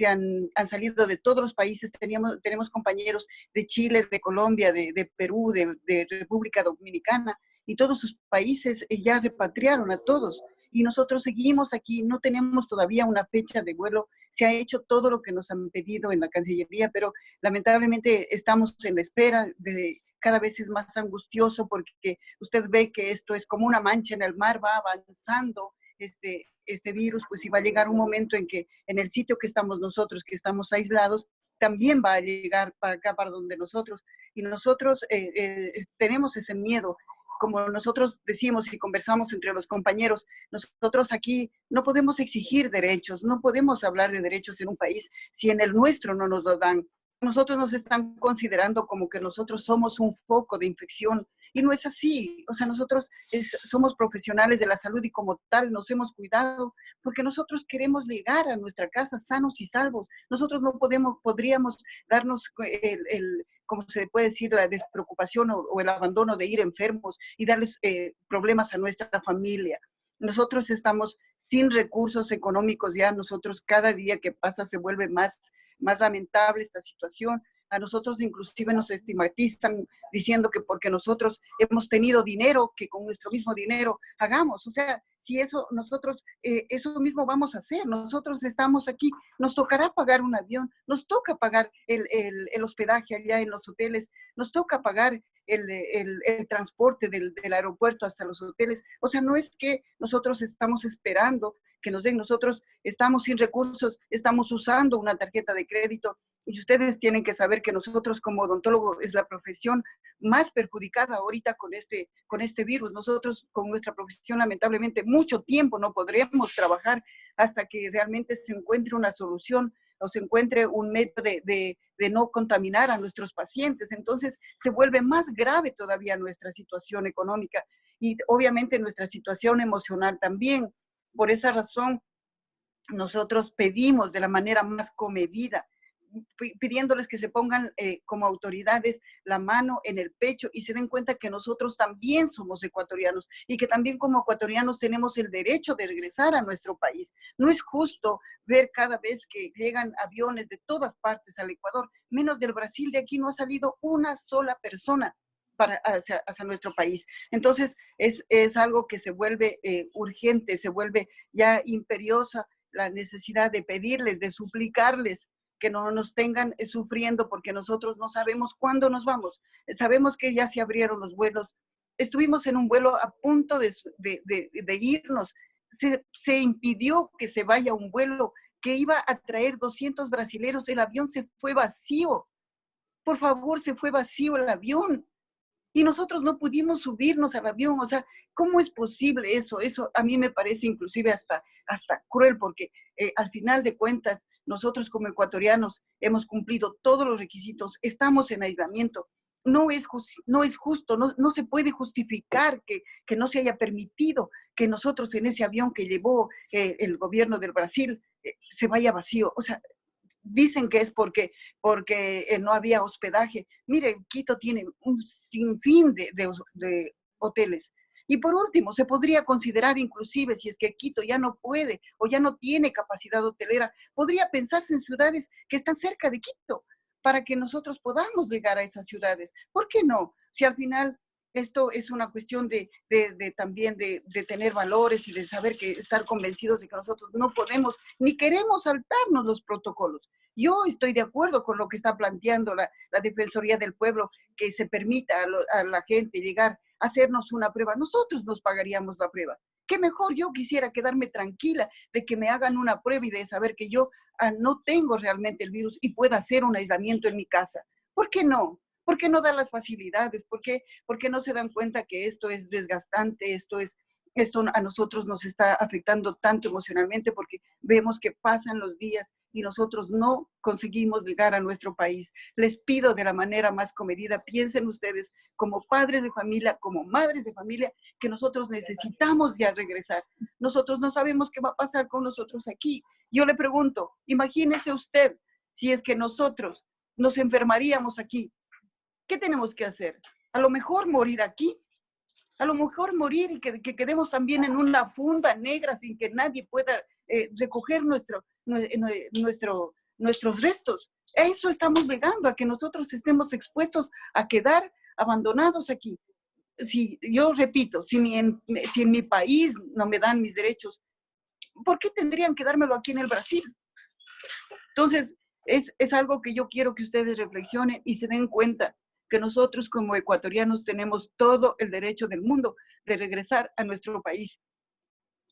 Han salido de todos los países. Tenemos compañeros de Chile, de Colombia, de Perú, de República Dominicana, y todos sus países ya repatriaron a todos. Y nosotros seguimos aquí, no tenemos todavía una fecha de vuelo. Se ha hecho todo lo que nos han pedido en la Cancillería, pero lamentablemente estamos en la espera. Cada vez es más angustioso porque usted ve que esto es como una mancha en el mar, va avanzando este virus, pues, y va a llegar un momento en que en el sitio que estamos nosotros, que estamos aislados, también va a llegar para acá, para donde nosotros. Y nosotros tenemos ese miedo. Como nosotros decimos y conversamos entre los compañeros, nosotros aquí no podemos exigir derechos, no podemos hablar de derechos en un país si en el nuestro no nos lo dan. Nosotros nos están considerando como que nosotros somos un foco de infección y no es así. O sea, nosotros somos profesionales de la salud y como tal nos hemos cuidado porque nosotros queremos llegar a nuestra casa sanos y salvos. Nosotros no podríamos darnos como se puede decir, la despreocupación o el abandono de ir enfermos y darles problemas a nuestra familia. Nosotros estamos sin recursos económicos ya. Nosotros cada día que pasa se vuelve más lamentable esta situación. A nosotros inclusive nos estigmatizan diciendo que porque nosotros hemos tenido dinero, que con nuestro mismo dinero hagamos. O sea, si eso nosotros, eso mismo vamos a hacer. Nosotros estamos aquí, nos tocará pagar un avión, nos toca pagar el hospedaje allá en los hoteles, nos toca pagar el transporte del aeropuerto hasta los hoteles. O sea, no es que nosotros estamos esperando que nos den, nosotros estamos sin recursos, estamos usando una tarjeta de crédito, y ustedes tienen que saber que nosotros como odontólogo es la profesión más perjudicada ahorita con este virus. Nosotros con nuestra profesión lamentablemente mucho tiempo no podremos trabajar hasta que realmente se encuentre una solución o se encuentre un método de no contaminar a nuestros pacientes. Entonces se vuelve más grave todavía nuestra situación económica y obviamente nuestra situación emocional también. Por esa razón, nosotros pedimos de la manera más comedida, pidiéndoles que se pongan como autoridades la mano en el pecho y se den cuenta que nosotros también somos ecuatorianos y que también como ecuatorianos tenemos el derecho de regresar a nuestro país. No es justo ver cada vez que llegan aviones de todas partes al Ecuador, menos del Brasil, de aquí no ha salido una sola persona hacia nuestro país. Entonces, es algo que se vuelve urgente, se vuelve ya imperiosa la necesidad de pedirles, de suplicarles que no nos tengan sufriendo porque nosotros no sabemos cuándo nos vamos. Sabemos que ya se abrieron los vuelos. Estuvimos en un vuelo a punto de irnos. Se impidió que se vaya un vuelo que iba a traer 200 brasileños. El avión se fue vacío. Por favor, se fue vacío el avión. Y nosotros no pudimos subirnos al avión. O sea, ¿cómo es posible eso? Eso a mí me parece inclusive hasta cruel, porque al final de cuentas, nosotros como ecuatorianos hemos cumplido todos los requisitos, estamos en aislamiento. No es justo, no se puede justificar que no se haya permitido que nosotros en ese avión que llevó el gobierno del Brasil se vaya vacío. O sea, dicen que es porque no había hospedaje. Miren, Quito tiene un sinfín de hoteles. Y por último, se podría considerar inclusive, si es que Quito ya no puede o ya no tiene capacidad hotelera, podría pensarse en ciudades que están cerca de Quito, para que nosotros podamos llegar a esas ciudades. ¿Por qué no? Si al final esto es una cuestión también de tener valores y de saber estar convencidos de que nosotros no podemos ni queremos saltarnos los protocolos. Yo estoy de acuerdo con lo que está planteando la Defensoría del Pueblo, que se permita a la gente llegar a hacernos una prueba. Nosotros nos pagaríamos la prueba. Qué mejor, yo quisiera quedarme tranquila de que me hagan una prueba y de saber que yo no tengo realmente el virus y pueda hacer un aislamiento en mi casa. ¿Por qué no? ¿Por qué no dar las facilidades? ¿Por qué no se dan cuenta que esto es desgastante, esto a nosotros nos está afectando tanto emocionalmente porque vemos que pasan los días y nosotros no conseguimos llegar a nuestro país? Les pido de la manera más comedida, piensen ustedes como padres de familia, como madres de familia, que nosotros necesitamos ya regresar. Nosotros no sabemos qué va a pasar con nosotros aquí. Yo le pregunto, imagínese usted si es que nosotros nos enfermaríamos aquí. ¿Qué tenemos que hacer? A lo mejor morir aquí, a lo mejor morir y que quedemos también en una funda negra sin que nadie pueda recoger nuestros restos. A eso estamos llegando, a que nosotros estemos expuestos a quedar abandonados aquí. Si, yo repito, si en mi país no me dan mis derechos, ¿por qué tendrían que dármelo aquí en el Brasil? Entonces, es algo que yo quiero que ustedes reflexionen y se den cuenta que nosotros como ecuatorianos tenemos todo el derecho del mundo de regresar a nuestro país.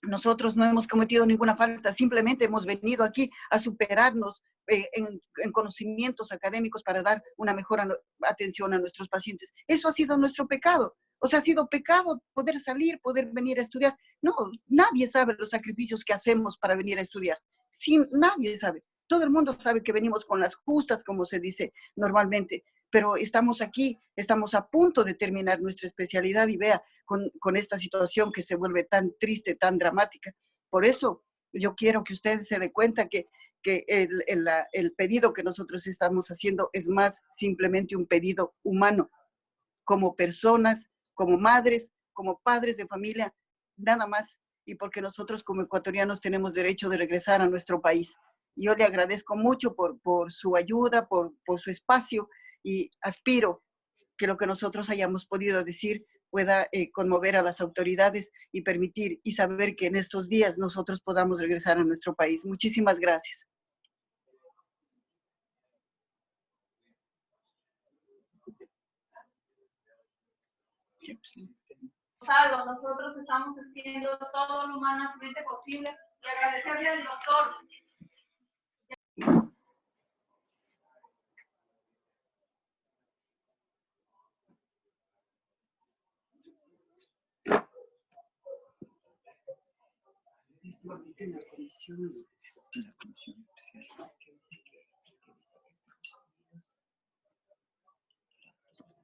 Nosotros no hemos cometido ninguna falta, simplemente hemos venido aquí a superarnos en conocimientos académicos para dar una mejor atención a nuestros pacientes. Eso ha sido nuestro pecado. O sea, ha sido pecado poder salir, poder venir a estudiar. No, nadie sabe los sacrificios que hacemos para venir a estudiar. Sí, nadie sabe. Todo el mundo sabe que venimos con las justas, como se dice normalmente, pero estamos aquí, estamos a punto de terminar nuestra especialidad y vea, con esta situación que se vuelve tan triste, tan dramática. Por eso yo quiero que ustedes se den cuenta que el pedido que nosotros estamos haciendo es más simplemente un pedido humano, como personas, como madres, como padres de familia, nada más, y porque nosotros como ecuatorianos tenemos derecho de regresar a nuestro país. Yo le agradezco mucho por su ayuda, por su espacio, y aspiro que lo que nosotros hayamos podido decir pueda conmover a las autoridades y permitir y saber que en estos días nosotros podamos regresar a nuestro país. Muchísimas gracias. Gonzalo, nosotros estamos haciendo todo lo humanamente posible y agradecerle al doctor. En la comisión especial, es que dice que Estados Unidos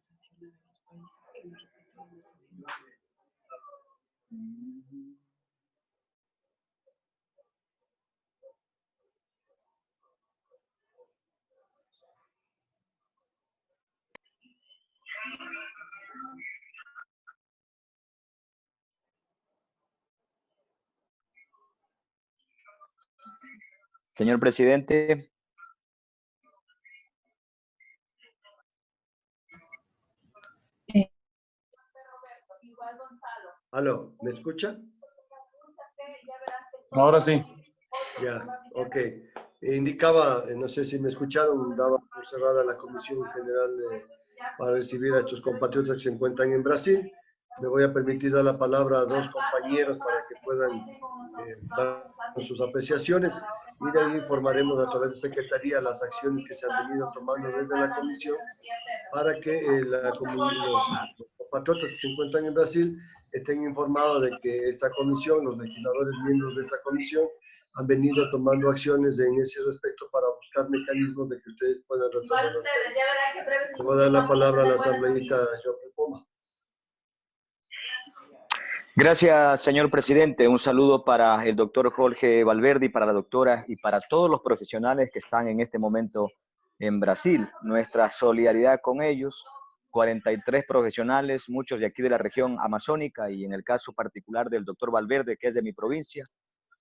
sancionar a los países que no respetan los Señor presidente. Aló, ¿me escucha? Ahora sí. Ya, ok. Indicaba, no sé si me escucharon, daba por cerrada la Comisión General para recibir a estos compatriotas que se encuentran en Brasil. Me voy a permitir dar la palabra a dos compañeros para que puedan dar sus apreciaciones y de ahí informaremos a través de Secretaría las acciones que se han venido tomando desde la Comisión para que los compatriotas que se encuentran en Brasil estén informados de que esta comisión, los legisladores miembros de esta comisión, han venido tomando acciones en ese respecto para buscar mecanismos de que ustedes puedan resolver. Le voy a dar la palabra al asambleísta Joffrey Poma. Gracias, señor presidente. Un saludo para el doctor Jorge Valverde y para la doctora y para todos los profesionales que están en este momento en Brasil. Nuestra solidaridad con ellos, 43 profesionales, muchos de aquí de la región amazónica y en el caso particular del doctor Valverde, que es de mi provincia,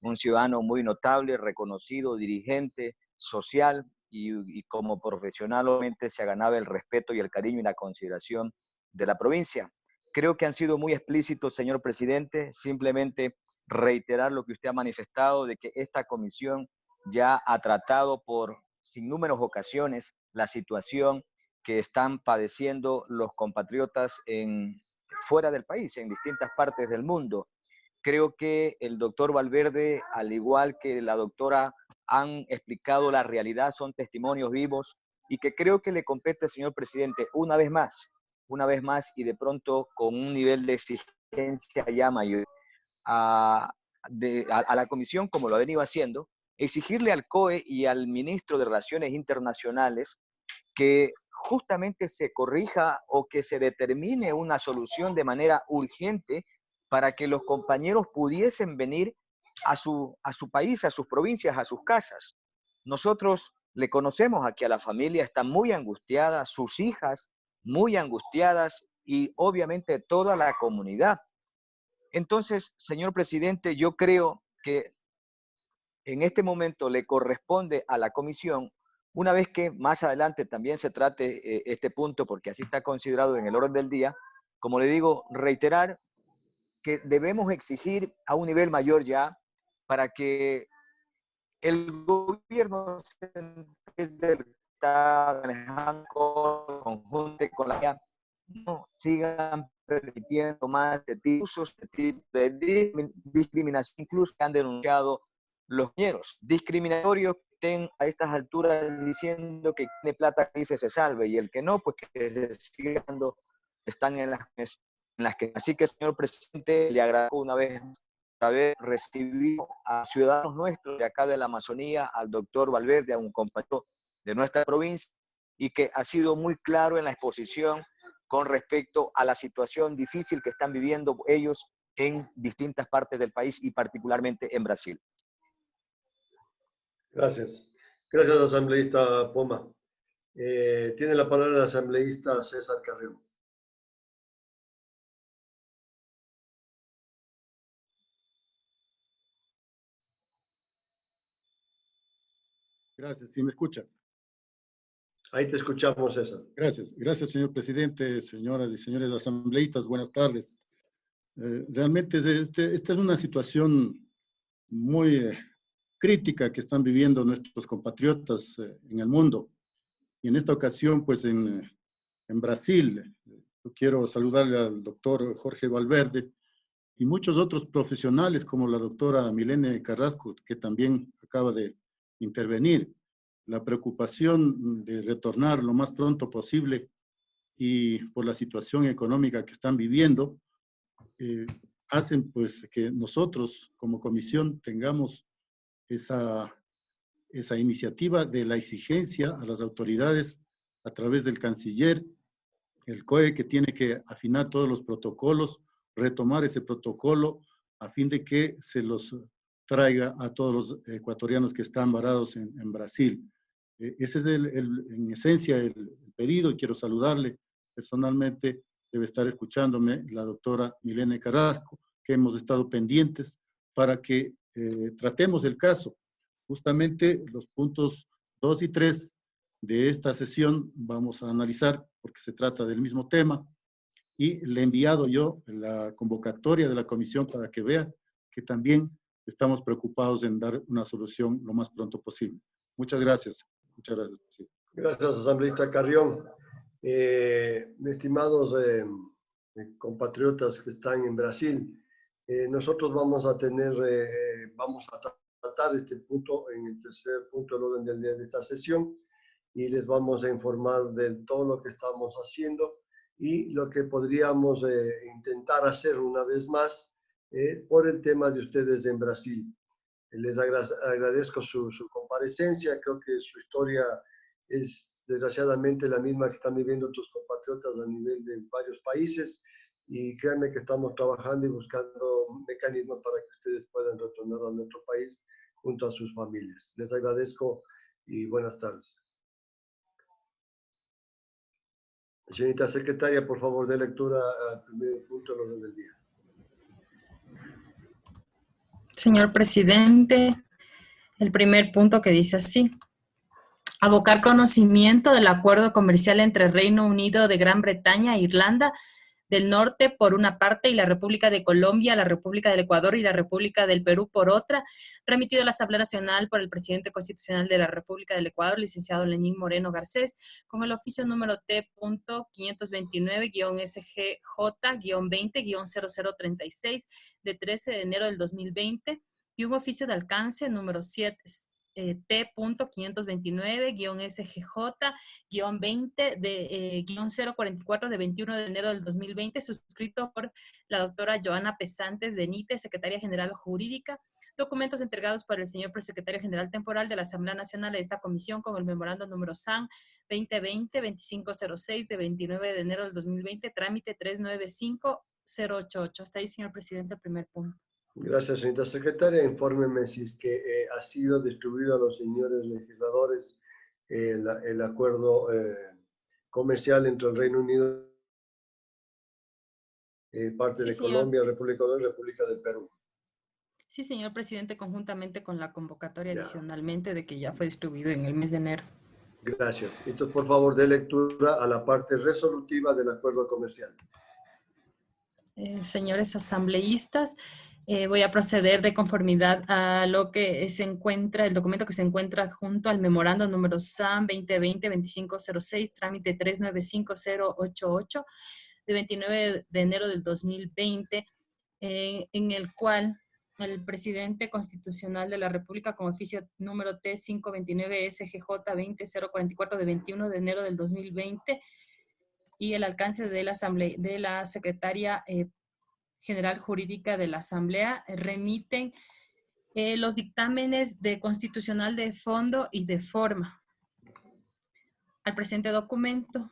un ciudadano muy notable, reconocido, dirigente, social y como profesional obviamente se ha ganado el respeto y el cariño y la consideración de la provincia. Creo que han sido muy explícitos, señor presidente, simplemente reiterar lo que usted ha manifestado de que esta comisión ya ha tratado por sinnúmeras ocasiones la situación que están padeciendo los compatriotas fuera del país, en distintas partes del mundo. Creo que el doctor Valverde, al igual que la doctora, han explicado la realidad, son testimonios vivos y que creo que le compete, señor presidente, una vez más y de pronto con un nivel de exigencia ya mayor a la comisión, como lo ha venido haciendo, exigirle al COE y al ministro de Relaciones Internacionales que justamente se corrija o que se determine una solución de manera urgente para que los compañeros pudiesen venir a su país, a sus provincias, a sus casas. Nosotros le conocemos aquí a la familia, está muy angustiada, sus hijas muy angustiadas y obviamente toda la comunidad. Entonces, señor presidente, yo creo que en este momento le corresponde a la comisión, una vez que más adelante también se trate este punto, porque así está considerado en el orden del día, como le digo, reiterar que debemos exigir a un nivel mayor ya para que el gobierno está manejando conjunto con la no sigan permitiendo más usos de discriminación, incluso que han denunciado los compañeros discriminatorios que estén a estas alturas diciendo que tiene plata que dice se salve y el que no, pues que se siga dando, están en las que. Así que, señor presidente, le agradezco una vez más haber recibido a ciudadanos nuestros de acá de la Amazonía, al doctor Valverde, a un compañero de nuestra provincia, y que ha sido muy claro en la exposición con respecto a la situación difícil que están viviendo ellos en distintas partes del país y particularmente en Brasil. Gracias. Gracias, asambleísta Poma. Tiene la palabra el asambleísta César Carrero. Gracias, ¿sí me escucha? Ahí te escuchamos, César. Gracias, gracias, señor presidente, señoras y señores asambleístas, buenas tardes. Realmente esta es una situación muy crítica que están viviendo nuestros compatriotas en el mundo. Y en esta ocasión, pues en Brasil, yo quiero saludarle al doctor Jorge Valverde y muchos otros profesionales como la doctora Milene Carrasco, que también acaba de intervenir. La preocupación de retornar lo más pronto posible y por la situación económica que están viviendo, hacen pues que nosotros como comisión tengamos esa iniciativa de la exigencia a las autoridades a través del canciller, el COE, que tiene que afinar todos los protocolos, retomar ese protocolo a fin de que se los traiga a todos los ecuatorianos que están varados en Brasil. Ese es en esencia el pedido, y quiero saludarle personalmente. Debe estar escuchándome la doctora Milene Carrasco, que hemos estado pendientes para que tratemos el caso. Justamente los puntos 2 y 3 de esta sesión vamos a analizar porque se trata del mismo tema, y le he enviado yo la convocatoria de la comisión para que vea que también estamos preocupados en dar una solución lo más pronto posible. Muchas gracias. Muchas gracias. Sí. Gracias, asambleísta Carrión. Mis estimados compatriotas que están en Brasil, nosotros vamos a tratar este punto en el tercer punto del orden del día de esta sesión, y les vamos a informar de todo lo que estamos haciendo y lo que podríamos intentar hacer una vez más por el tema de ustedes en Brasil. Les agradezco su comparecencia. Creo que su historia es desgraciadamente la misma que están viviendo otros compatriotas a nivel de varios países, y créanme que estamos trabajando y buscando mecanismos para que ustedes puedan retornar a nuestro país junto a sus familias. Les agradezco y buenas tardes. Señorita secretaria, por favor, dé lectura al primer punto del orden del día. Señor presidente, el primer punto que dice así: abocar conocimiento del acuerdo comercial entre Reino Unido de Gran Bretaña e Irlanda del Norte por una parte y la República de Colombia, la República del Ecuador y la República del Perú por otra, remitido a la Asamblea Nacional por el presidente constitucional de la República del Ecuador, licenciado Lenín Moreno Garcés, con el oficio número T.529-SGJ-20-0036 de 13 de enero del 2020, y un oficio de alcance número T.529-SGJ-20-044 de 21 de enero del 2020, suscrito por la doctora Joana Pesantes Benítez, secretaria general jurídica. Documentos entregados por el señor presecretario general temporal de la Asamblea Nacional de esta comisión con el memorando número SAN 2020-2506 de 29 de enero del 2020, trámite 395088. Hasta ahí, señor presidente, el primer punto. Gracias, señorita secretaria. Infórmeme si es que ha sido distribuido a los señores legisladores el acuerdo comercial entre el Reino Unido, parte Sí, de señor. Colombia, República de Ecuador y República del Perú. Sí, señor presidente, conjuntamente con la convocatoria adicionalmente de que ya fue distribuido en el mes de enero. Gracias. Entonces, por favor, dé lectura a la parte resolutiva del acuerdo comercial. Señores asambleístas, voy a proceder de conformidad a lo que se encuentra, el documento que se encuentra adjunto al memorando número SAM 2020-2506, trámite 395088, de 29 de enero del 2020, en el cual el presidente constitucional de la República, con oficio número T529-SGJ-20-044 de 21 de enero del 2020, y el alcance de la Asamblea, de la secretaria general jurídica de la Asamblea, remiten los dictámenes de constitucional de fondo y de forma al presente documento.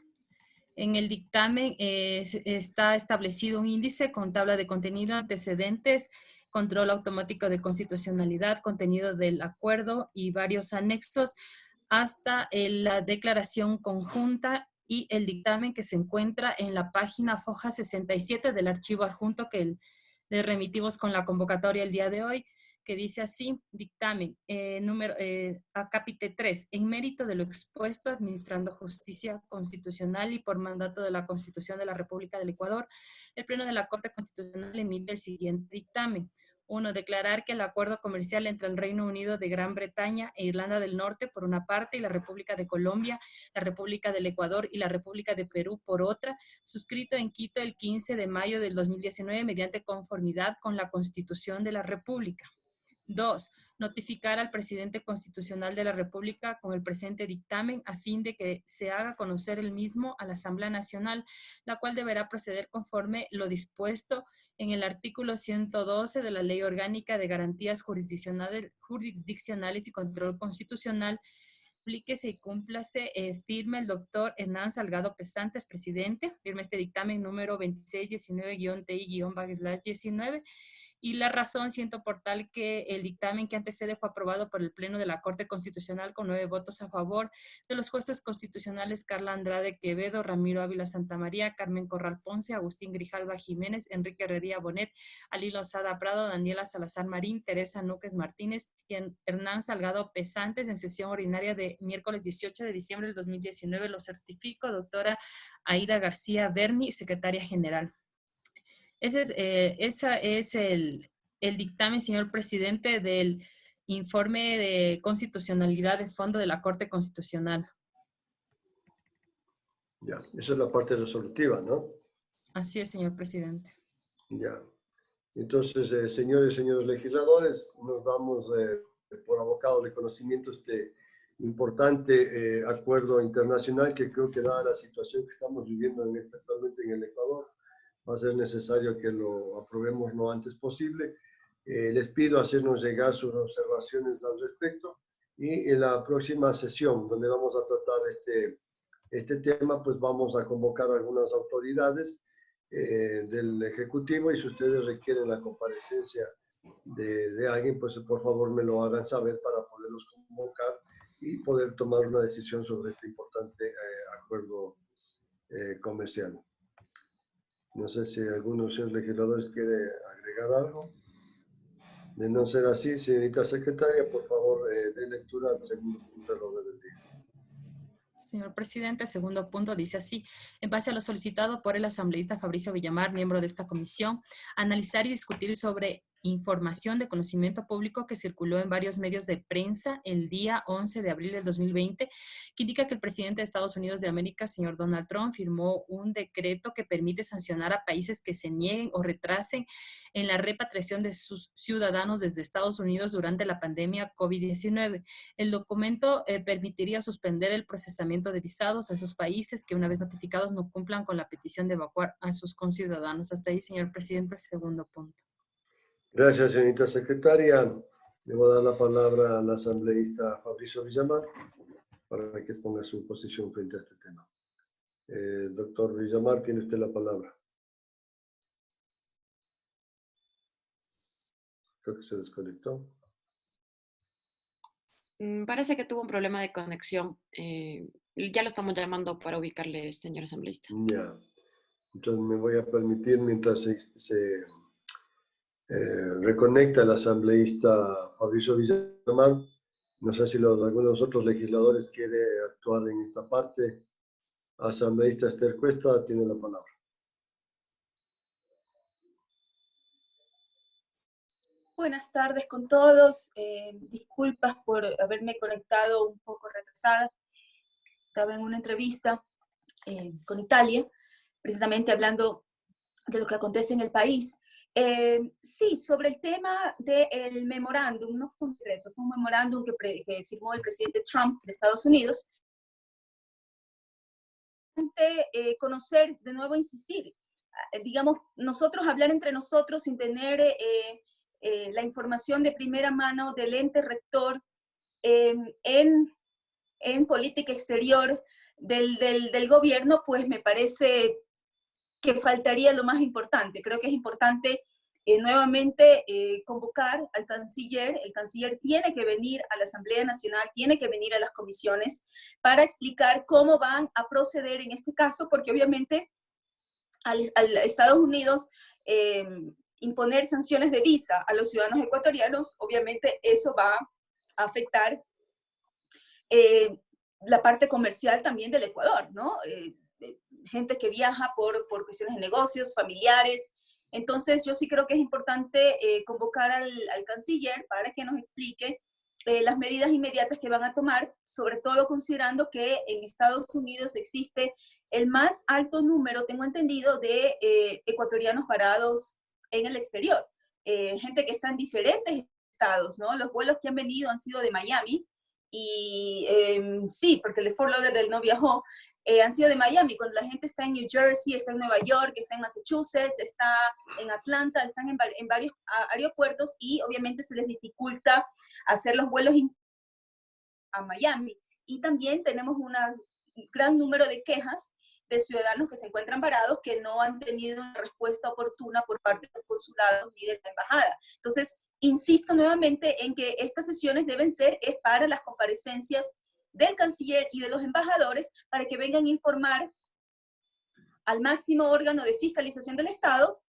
En el dictamen está establecido un índice con tabla de contenido, antecedentes, control automático de constitucionalidad, contenido del acuerdo y varios anexos, hasta la declaración conjunta y el dictamen que se encuentra en la página foja 67 del archivo adjunto que le remitimos con la convocatoria el día de hoy, que dice así: dictamen, acápite 3, en mérito de lo expuesto, administrando justicia constitucional y por mandato de la Constitución de la República del Ecuador, el Pleno de la Corte Constitucional emite el siguiente dictamen. 1. Declarar que el acuerdo comercial entre el Reino Unido de Gran Bretaña e Irlanda del Norte por una parte y la República de Colombia, la República del Ecuador y la República de Perú por otra, suscrito en Quito el 15 de mayo del 2019 mediante conformidad con la Constitución de la República. 2. Notificar al presidente constitucional de la República con el presente dictamen a fin de que se haga conocer el mismo a la Asamblea Nacional, la cual deberá proceder conforme lo dispuesto en el artículo 112 de la Ley Orgánica de Garantías Jurisdiccionales y Control Constitucional. Aplíquese y cúmplase, firme el doctor Hernán Salgado Pesantes, presidente. Firme este dictamen número 2619-TI-19. Y la razón, siento por tal que el dictamen que antecede fue aprobado por el Pleno de la Corte Constitucional con 9 votos a favor de los jueces constitucionales Carla Andrade Quevedo, Ramiro Ávila Santamaría, Carmen Corral Ponce, Agustín Grijalva Jiménez, Enrique Herrería Bonet, Ali Lozada Prado, Daniela Salazar Marín, Teresa Núquez Martínez y Hernán Salgado Pesantes en sesión ordinaria de miércoles 18 de diciembre del 2019. Lo certifico, doctora Aida García Berni, secretaria general. Ese es el dictamen, señor presidente, del informe de constitucionalidad de fondo de la Corte Constitucional. Ya, esa es la parte resolutiva, ¿no? Así es, señor presidente. Ya. Entonces, señores y señores legisladores, nos damos por abocado de conocimiento este importante acuerdo internacional que creo que dada la situación que estamos viviendo actualmente en el Ecuador, va a ser necesario que lo aprobemos lo antes posible. Les pido hacernos llegar sus observaciones al respecto y en la próxima sesión donde vamos a tratar este tema, pues vamos a convocar a algunas autoridades del Ejecutivo y si ustedes requieren la comparecencia de alguien, pues por favor me lo hagan saber para poderlos convocar y poder tomar una decisión sobre este importante acuerdo comercial. No sé si alguno de los legisladores quiere agregar algo. De no ser así, señorita secretaria, por favor, dé lectura al segundo punto del orden del día. Señor presidente, el segundo punto dice así: en base a lo solicitado por el asambleísta Fabricio Villamar, miembro de esta comisión, analizar y discutir sobre información de conocimiento público que circuló en varios medios de prensa el día 11 de abril del 2020, que indica que el presidente de Estados Unidos de América, señor Donald Trump, firmó un decreto que permite sancionar a países que se nieguen o retrasen en la repatriación de sus ciudadanos desde Estados Unidos durante la pandemia COVID-19. El documento permitiría suspender el procesamiento de visados a esos países que una vez notificados no cumplan con la petición de evacuar a sus conciudadanos. Hasta ahí, señor presidente, el segundo punto. Gracias, señorita secretaria. Le voy a dar la palabra al asambleísta Fabricio Villamar para que exponga su posición frente a este tema. Doctor Villamar, tiene usted la palabra. Creo que se desconectó. Parece que tuvo un problema de conexión. Ya lo estamos llamando para ubicarle, señor asambleísta. Ya. Entonces me voy a permitir, mientras se reconecta el asambleísta Fabricio Villamar, no sé si algunos de los otros legisladores quiere actuar en esta parte. Asambleísta Esther Cuesta tiene la palabra. Buenas tardes con todos. Disculpas por haberme conectado un poco retrasada. Estaba en una entrevista con Italia, precisamente hablando de lo que acontece en el país. Sí, sobre el tema del memorándum, no fue un decreto, fue un memorándum que firmó el presidente Trump de Estados Unidos. Conocer, de nuevo insistir, digamos, nosotros hablar entre nosotros sin tener la información de primera mano del ente rector en política exterior del gobierno, pues me parece que faltaría lo más importante. Creo que es importante nuevamente convocar al canciller. El canciller tiene que venir a la Asamblea Nacional, tiene que venir a las comisiones para explicar cómo van a proceder en este caso, porque obviamente a Estados Unidos imponer sanciones de visa a los ciudadanos ecuatorianos, obviamente eso va a afectar la parte comercial también del Ecuador, ¿no? Gente que viaja por cuestiones de negocios, familiares. Entonces, yo sí creo que es importante convocar al canciller para que nos explique las medidas inmediatas que van a tomar, sobre todo considerando que en Estados Unidos existe el más alto número, tengo entendido, de ecuatorianos varados en el exterior. Gente que está en diferentes estados, ¿no? Los vuelos que han venido han sido de Miami, y sí, porque el de Fort Lauderdale no viajó, han sido de Miami, cuando la gente está en New Jersey, está en Nueva York, está en Massachusetts, está en Atlanta, están en varios aeropuertos, y obviamente se les dificulta hacer los vuelos a Miami. Y también tenemos un gran número de quejas de ciudadanos que se encuentran varados, que no han tenido una respuesta oportuna por parte de los consulados ni de la embajada. Entonces, insisto nuevamente en que estas sesiones deben ser para las comparecencias del canciller y de los embajadores, para que vengan a informar al máximo órgano de fiscalización del Estado,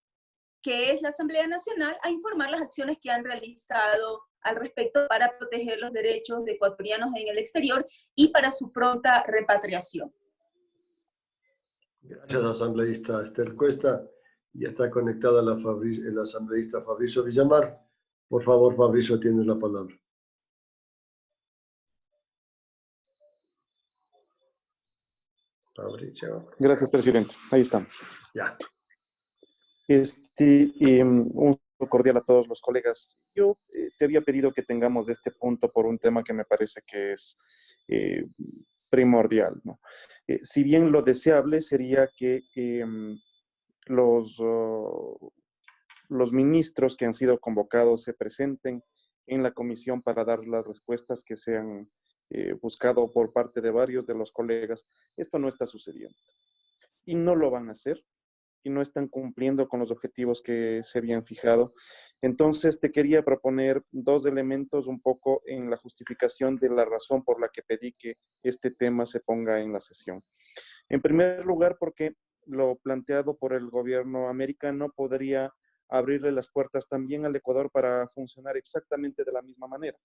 que es la Asamblea Nacional, a informar las acciones que han realizado al respecto para proteger los derechos de ecuatorianos en el exterior y para su pronta repatriación. Gracias, asambleísta Esther Cuesta. Ya está conectada el asambleísta Fabricio Villamar. Por favor, Fabricio, tienes la palabra. Fabricio. Gracias, presidente. Ahí estamos. Ya. Un cordial a todos los colegas. Yo te había pedido que tengamos este punto por un tema que me parece que es primordial, ¿no? Si bien lo deseable sería que los ministros que han sido convocados se presenten en la comisión para dar las respuestas que se han buscado por parte de varios de los colegas. Esto no está sucediendo. Y no lo van a hacer. Y no están cumpliendo con los objetivos que se habían fijado. Entonces, te quería proponer dos elementos un poco en la justificación de la razón por la que pedí que este tema se ponga en la sesión. En primer lugar, porque lo planteado por el gobierno americano podría abrirle las puertas también al Ecuador para funcionar exactamente de la misma manera.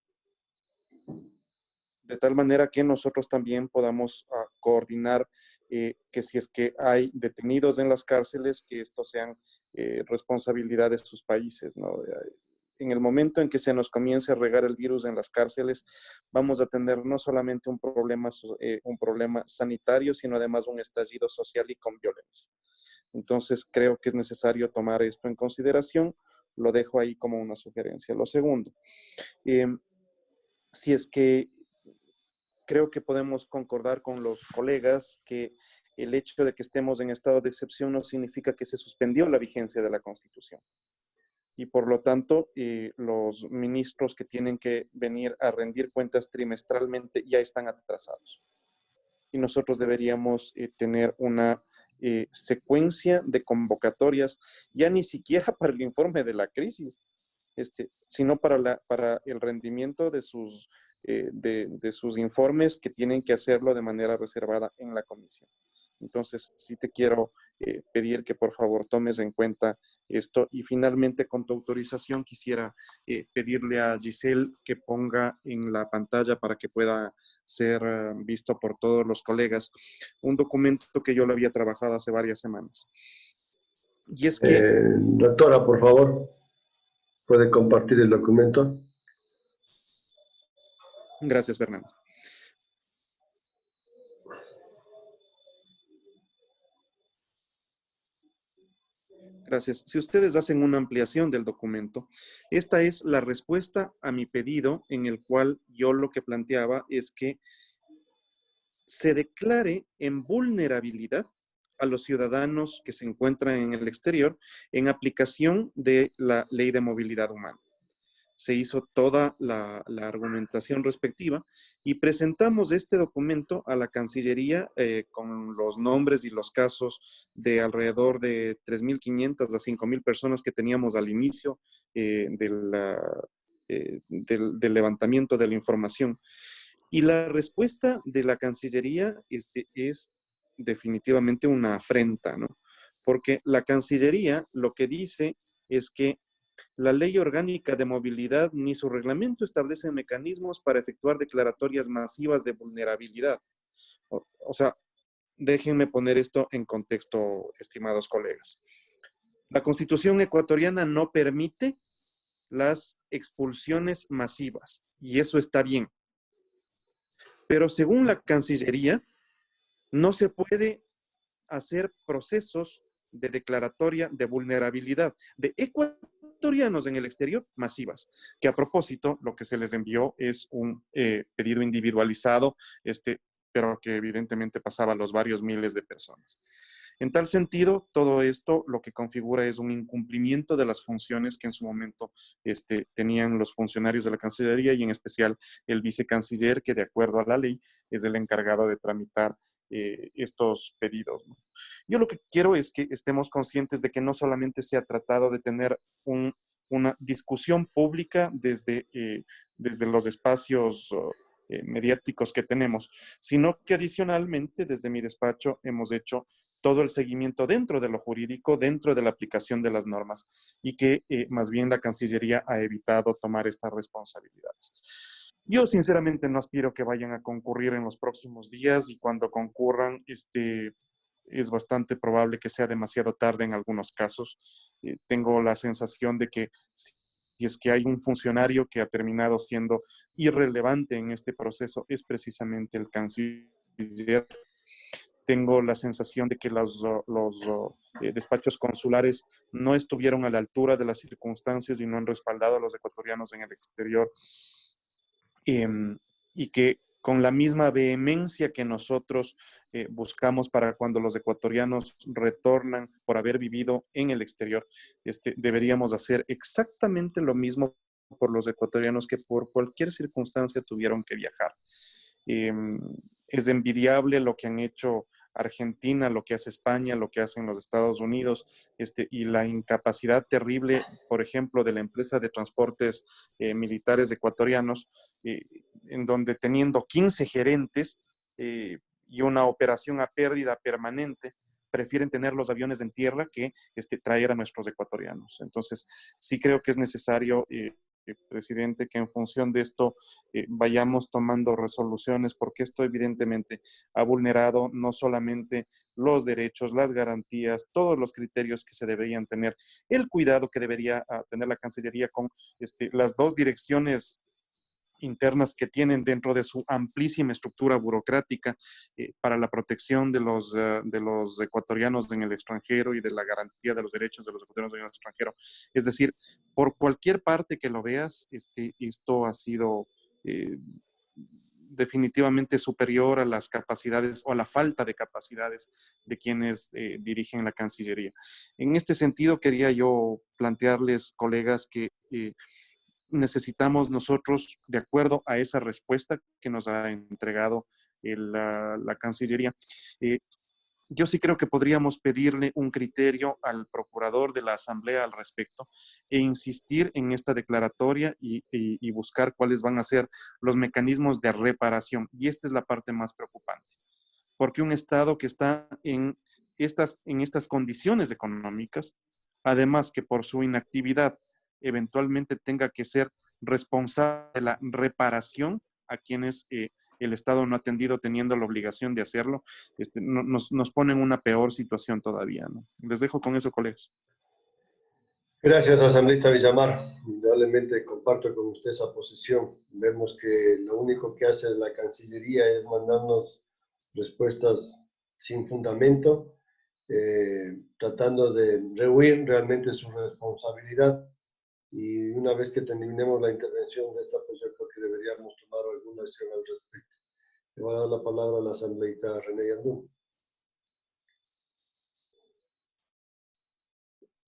De tal manera que nosotros también podamos coordinar que si es que hay detenidos en las cárceles, que esto sean responsabilidad de sus países, ¿no? En el momento en que se nos comience a regar el virus en las cárceles, vamos a tener no solamente un problema sanitario, sino además un estallido social y con violencia. Entonces, creo que es necesario tomar esto en consideración. Lo dejo ahí como una sugerencia. Lo segundo, si es que creo que podemos concordar con los colegas que el hecho de que estemos en estado de excepción no significa que se suspendió la vigencia de la Constitución. Y por lo tanto, los ministros que tienen que venir a rendir cuentas trimestralmente ya están atrasados. Y nosotros deberíamos tener una secuencia de convocatorias, ya ni siquiera para el informe de la crisis, sino para el rendimiento de sus informes, que tienen que hacerlo de manera reservada en la comisión. Entonces, sí te quiero pedir que por favor tomes en cuenta esto. Y finalmente, con tu autorización, quisiera pedirle a Giselle que ponga en la pantalla para que pueda ser visto por todos los colegas un documento que yo lo había trabajado hace varias semanas. Y es que... Doctora, por favor, ¿puede compartir el documento? Gracias, Fernando. Gracias. Si ustedes hacen una ampliación del documento, esta es la respuesta a mi pedido, en el cual yo lo que planteaba es que se declare en vulnerabilidad a los ciudadanos que se encuentran en el exterior en aplicación de la Ley de Movilidad Humana. Se hizo toda la argumentación respectiva y presentamos este documento a la Cancillería con los nombres y los casos de alrededor de 3.500 a 5.000 personas que teníamos al inicio del levantamiento de la información. Y la respuesta de la Cancillería es definitivamente una afrenta, ¿no? Porque la Cancillería lo que dice es que la Ley Orgánica de Movilidad ni su reglamento establecen mecanismos para efectuar declaratorias masivas de vulnerabilidad. O sea, déjenme poner esto en contexto, estimados colegas. La Constitución ecuatoriana no permite las expulsiones masivas, y eso está bien. Pero según la Cancillería, no se puede hacer procesos de declaratoria de vulnerabilidad de ecuatorianos en el exterior masivas, que a propósito lo que se les envió es un pedido individualizado, pero que evidentemente pasaba a los varios miles de personas. En tal sentido, todo esto lo que configura es un incumplimiento de las funciones que en su momento tenían los funcionarios de la Cancillería y en especial el vicecanciller, que de acuerdo a la ley es el encargado de tramitar estos pedidos, ¿no? Yo lo que quiero es que estemos conscientes de que no solamente se ha tratado de tener una discusión pública desde los espacios mediáticos que tenemos, sino que adicionalmente desde mi despacho hemos hecho todo el seguimiento dentro de lo jurídico, dentro de la aplicación de las normas, y que más bien la Cancillería ha evitado tomar estas responsabilidades. Yo sinceramente no aspiro que vayan a concurrir en los próximos días, y cuando concurran, es bastante probable que sea demasiado tarde en algunos casos. Tengo la sensación de que si es que hay un funcionario que ha terminado siendo irrelevante en este proceso, es precisamente el canciller. Tengo la sensación de que los despachos consulares no estuvieron a la altura de las circunstancias y no han respaldado a los ecuatorianos en el exterior. Y que con la misma vehemencia que nosotros buscamos para cuando los ecuatorianos retornan por haber vivido en el exterior, deberíamos hacer exactamente lo mismo por los ecuatorianos que por cualquier circunstancia tuvieron que viajar. Es envidiable lo que han hecho Argentina, lo que hace España, lo que hacen los Estados Unidos, y la incapacidad terrible, por ejemplo, de la empresa de transportes militares ecuatorianos, en donde teniendo 15 gerentes y una operación a pérdida permanente, prefieren tener los aviones en tierra que traer a nuestros ecuatorianos. Entonces, sí creo que es necesario, presidente, que en función de esto vayamos tomando resoluciones, porque esto evidentemente ha vulnerado no solamente los derechos, las garantías, todos los criterios que se deberían tener, el cuidado que debería tener la Cancillería con las dos direcciones internas que tienen dentro de su amplísima estructura burocrática para la protección de los ecuatorianos en el extranjero y de la garantía de los derechos de los ecuatorianos en el extranjero. Es decir, por cualquier parte que lo veas, esto ha sido definitivamente superior a las capacidades o a la falta de capacidades de quienes dirigen la Cancillería. En este sentido, quería yo plantearles, colegas, que necesitamos nosotros, de acuerdo a esa respuesta que nos ha entregado la Cancillería, yo sí creo que podríamos pedirle un criterio al procurador de la Asamblea al respecto e insistir en esta declaratoria y buscar cuáles van a ser los mecanismos de reparación. Y esta es la parte más preocupante, porque un Estado que está en estas condiciones económicas, además que por su inactividad eventualmente tenga que ser responsable de la reparación a quienes el Estado no ha atendido teniendo la obligación de hacerlo, nos pone en una peor situación todavía, ¿no? Les dejo con eso, colegas. Gracias, asambleísta Villamar. Indudablemente comparto con usted esa posición. Vemos que lo único que hace la Cancillería es mandarnos respuestas sin fundamento, tratando de rehuir realmente su responsabilidad. Y una vez que terminemos la intervención de esta, pues yo creo que deberíamos tomar alguna acción al respecto. Le voy a dar la palabra a la asambleísta René Yandú.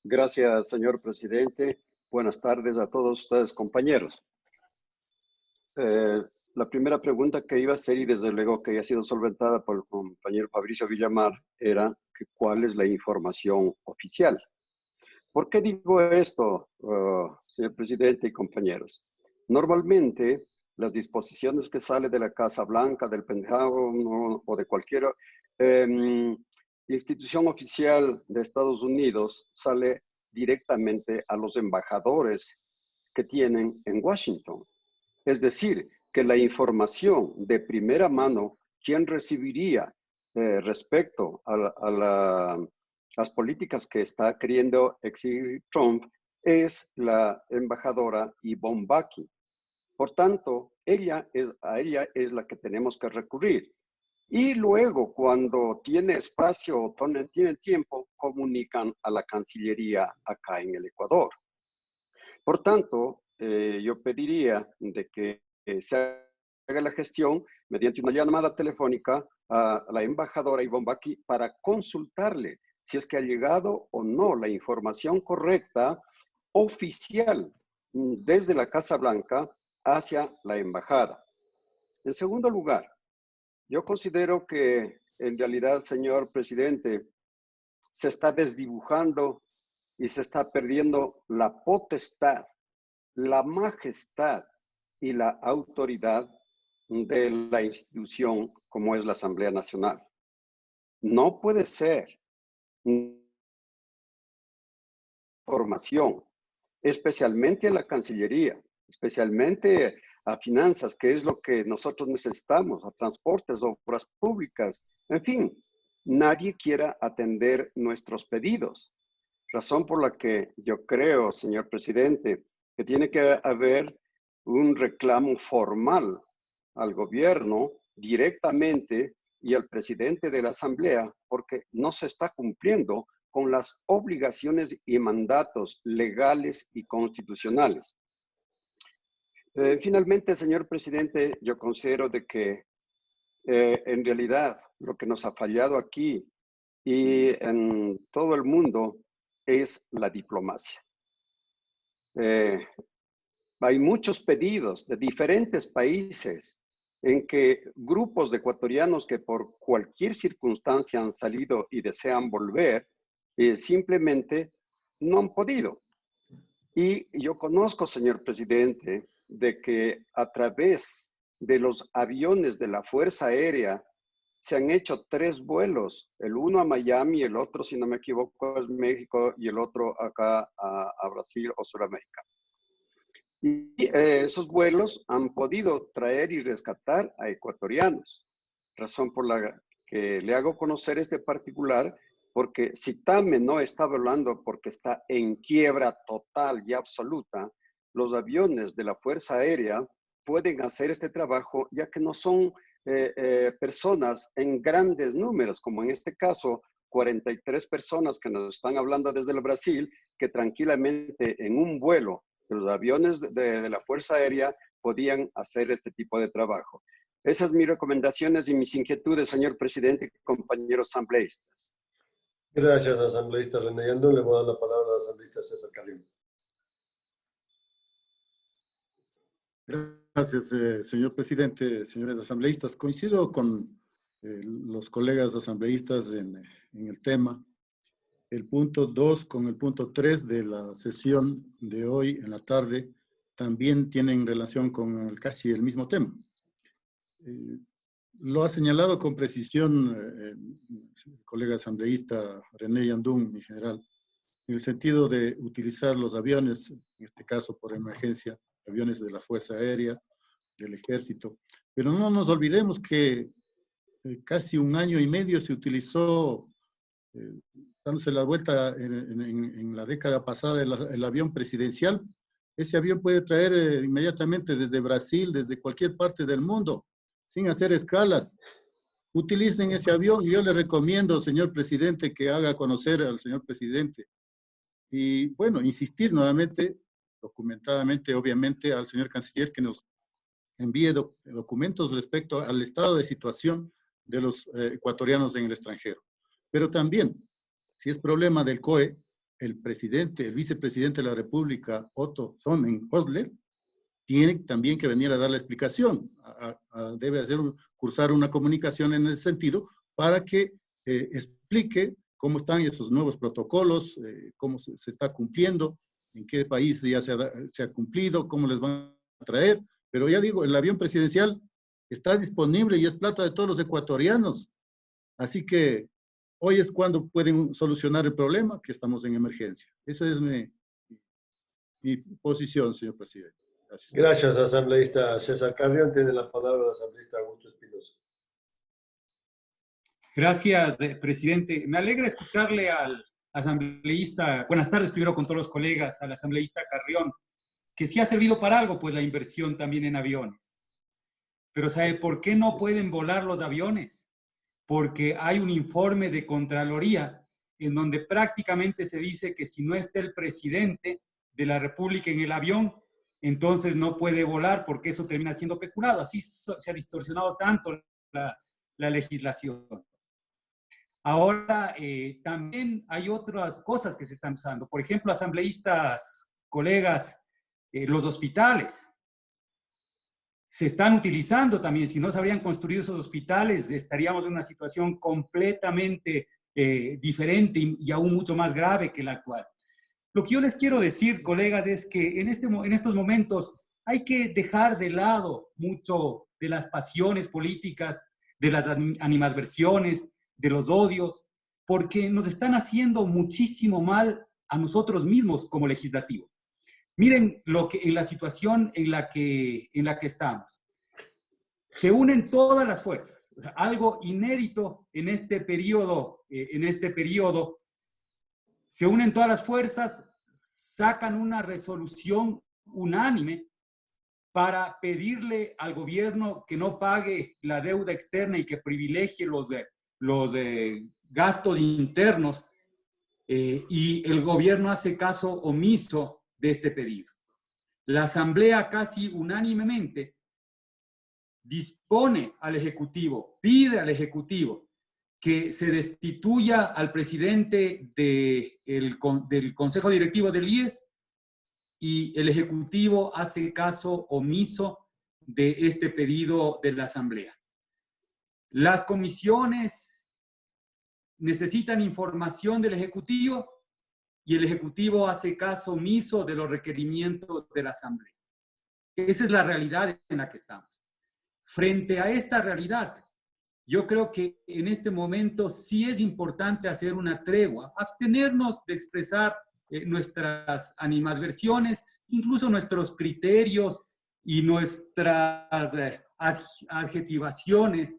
Gracias, señor presidente. Buenas tardes a todos ustedes, compañeros. La primera pregunta que iba a hacer, y desde luego que ha sido solventada por el compañero Fabricio Villamar, era que cuál es la información oficial. ¿Por qué digo esto, señor presidente y compañeros? Normalmente, las disposiciones que salen de la Casa Blanca, del Pentágono o de cualquier institución oficial de Estados Unidos sale directamente a los embajadores que tienen en Washington. Es decir, que la información de primera mano, ¿quién recibiría respecto a las políticas que está queriendo exigir Trump? Es la embajadora Yvonne Bakke. Por tanto, a ella es la que tenemos que recurrir. Y luego, cuando tiene espacio o tiene tiempo, comunican a la Cancillería acá en el Ecuador. Por tanto, yo pediría de que se haga la gestión mediante una llamada telefónica a la embajadora Yvonne Bakke para consultarle si es que ha llegado o no la información correcta oficial desde la Casa Blanca hacia la embajada. En segundo lugar, yo considero que en realidad, señor presidente, se está desdibujando y se está perdiendo la potestad, la majestad y la autoridad de la institución como es la Asamblea Nacional. No puede ser información, especialmente a la Cancillería, especialmente a finanzas, que es lo que nosotros necesitamos, a transportes, obras públicas, en fin, nadie quiera atender nuestros pedidos. Razón por la que yo creo, señor presidente, que tiene que haber un reclamo formal al gobierno directamente y al presidente de la Asamblea, porque no se está cumpliendo con las obligaciones y mandatos legales y constitucionales. Finalmente, señor presidente, yo considero de que en realidad lo que nos ha fallado aquí y en todo el mundo es la diplomacia. Hay muchos pedidos de diferentes países en que grupos de ecuatorianos que por cualquier circunstancia han salido y desean volver, simplemente no han podido. Y yo conozco, señor presidente, de que a través de los aviones de la Fuerza Aérea se han hecho 3 vuelos, el uno a Miami, el otro, si no me equivoco, es México y el otro acá a Brasil o Sudamérica. Y esos vuelos han podido traer y rescatar a ecuatorianos, razón por la que le hago conocer este particular, porque Citame no está volando porque está en quiebra total y absoluta. Los aviones de la Fuerza Aérea pueden hacer este trabajo, ya que no son personas en grandes números, como en este caso, 43 personas que nos están hablando desde el Brasil, que tranquilamente en un vuelo de los aviones de la Fuerza Aérea podían hacer este tipo de trabajo. Esas son mis recomendaciones y mis inquietudes, señor presidente y compañeros asambleístas. Gracias, asambleísta René Yandún. Le voy a dar la palabra al asambleísta César Carrión. Gracias, señor presidente, señores asambleístas. Coincido con los colegas asambleístas en el tema. El punto 2 con el punto 3 de la sesión de hoy en la tarde también tienen relación con casi el mismo tema. Lo ha señalado con precisión el colega asambleísta René Yandún, mi general, en el sentido de utilizar los aviones, en este caso por emergencia, aviones de la Fuerza Aérea, del Ejército. Pero no nos olvidemos que casi 1 año y medio se utilizó, dándose la vuelta en la década pasada, el avión presidencial. Ese avión puede traer inmediatamente desde Brasil, desde cualquier parte del mundo, sin hacer escalas. Utilicen ese avión. Yo le recomiendo, señor presidente, que haga conocer al señor presidente. Y bueno, insistir nuevamente, documentadamente, obviamente, al señor canciller que nos envíe documentos respecto al estado de situación de los ecuatorianos en el extranjero. Pero también, si es problema del COE, el vicepresidente de la República, Otto Sonnenhösler, tiene también que venir a dar la explicación. Debe cursar una comunicación en ese sentido para que explique cómo están esos nuevos protocolos, cómo se está cumpliendo, en qué país ya se ha cumplido, cómo les van a traer. Pero ya digo, el avión presidencial está disponible y es plata de todos los ecuatorianos. Así que hoy es cuando pueden solucionar el problema, que estamos en emergencia. Esa es mi posición, señor presidente. Gracias. Gracias, asambleísta César Carrión. Tiene la palabra el asambleísta Augusto Espinosa. Gracias, presidente. Me alegra escucharle al asambleísta, buenas tardes primero con todos los colegas, al asambleísta Carrión, que sí ha servido para algo, pues la inversión también en aviones. Pero ¿sabe por qué no pueden volar los aviones? Porque hay un informe de Contraloría en donde prácticamente se dice que si no está el presidente de la República en el avión, entonces no puede volar porque eso termina siendo peculado. Así se ha distorsionado tanto la legislación. Ahora, también hay otras cosas que se están usando. Por ejemplo, asambleístas, colegas, los hospitales se están utilizando también. Si no se habrían construido esos hospitales, estaríamos en una situación completamente diferente y aún mucho más grave que la actual. Lo que yo les quiero decir, colegas, es que en estos momentos hay que dejar de lado mucho de las pasiones políticas, de las animadversiones, de los odios, porque nos están haciendo muchísimo mal a nosotros mismos como legislativo. Miren en la situación en la que estamos. Se unen todas las fuerzas, o sea, algo inédito en este periodo, se unen todas las fuerzas, sacan una resolución unánime para pedirle al gobierno que no pague la deuda externa y que privilegie los gastos internos, y el gobierno hace caso omiso de este pedido. La Asamblea casi unánimemente dispone al Ejecutivo, pide al Ejecutivo que se destituya al presidente del Consejo Directivo del IES, y el Ejecutivo hace caso omiso de este pedido de la Asamblea. Las comisiones necesitan información del Ejecutivo y el Ejecutivo hace caso omiso de los requerimientos de la Asamblea. Esa es la realidad en la que estamos. Frente a esta realidad, yo creo que en este momento sí es importante hacer una tregua, abstenernos de expresar nuestras animadversiones, incluso nuestros criterios y nuestras adjetivaciones,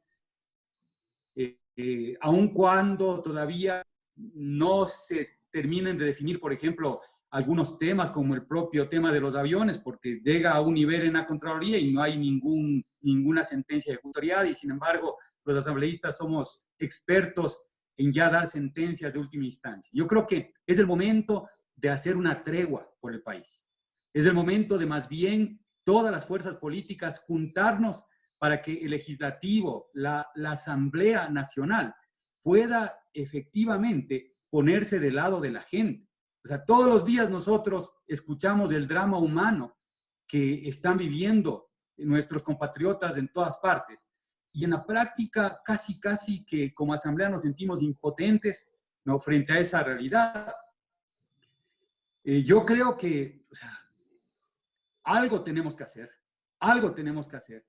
aun cuando todavía no se terminen de definir, por ejemplo, algunos temas como el propio tema de los aviones, porque llega a un nivel en la Contraloría y no hay ninguna sentencia ejecutoriada, y sin embargo los asambleístas somos expertos en ya dar sentencias de última instancia. Yo creo que es el momento de hacer una tregua por el país. Es el momento de más bien todas las fuerzas políticas juntarnos para que el legislativo, la Asamblea Nacional, pueda efectivamente ponerse del lado de la gente. O sea, todos los días nosotros escuchamos el drama humano que están viviendo nuestros compatriotas en todas partes. Y en la práctica, casi que como Asamblea nos sentimos impotentes, ¿no?, frente a esa realidad. Yo creo que, o sea, algo tenemos que hacer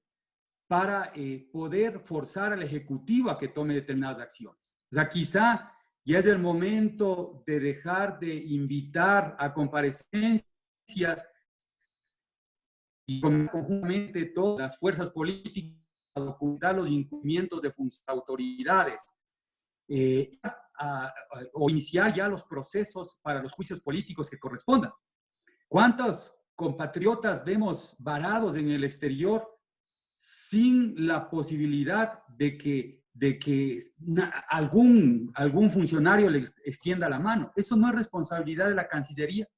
para poder forzar al Ejecutivo a que tome determinadas acciones. O sea, quizá ya es el momento de dejar de invitar a comparecencias y conjuntamente todas las fuerzas políticas a documentar los incumplimientos de autoridades, o iniciar ya los procesos para los juicios políticos que correspondan. ¿Cuántos compatriotas vemos varados en el exterior sin la posibilidad de que algún funcionario les extienda la mano? Eso no es responsabilidad de la Cancillería.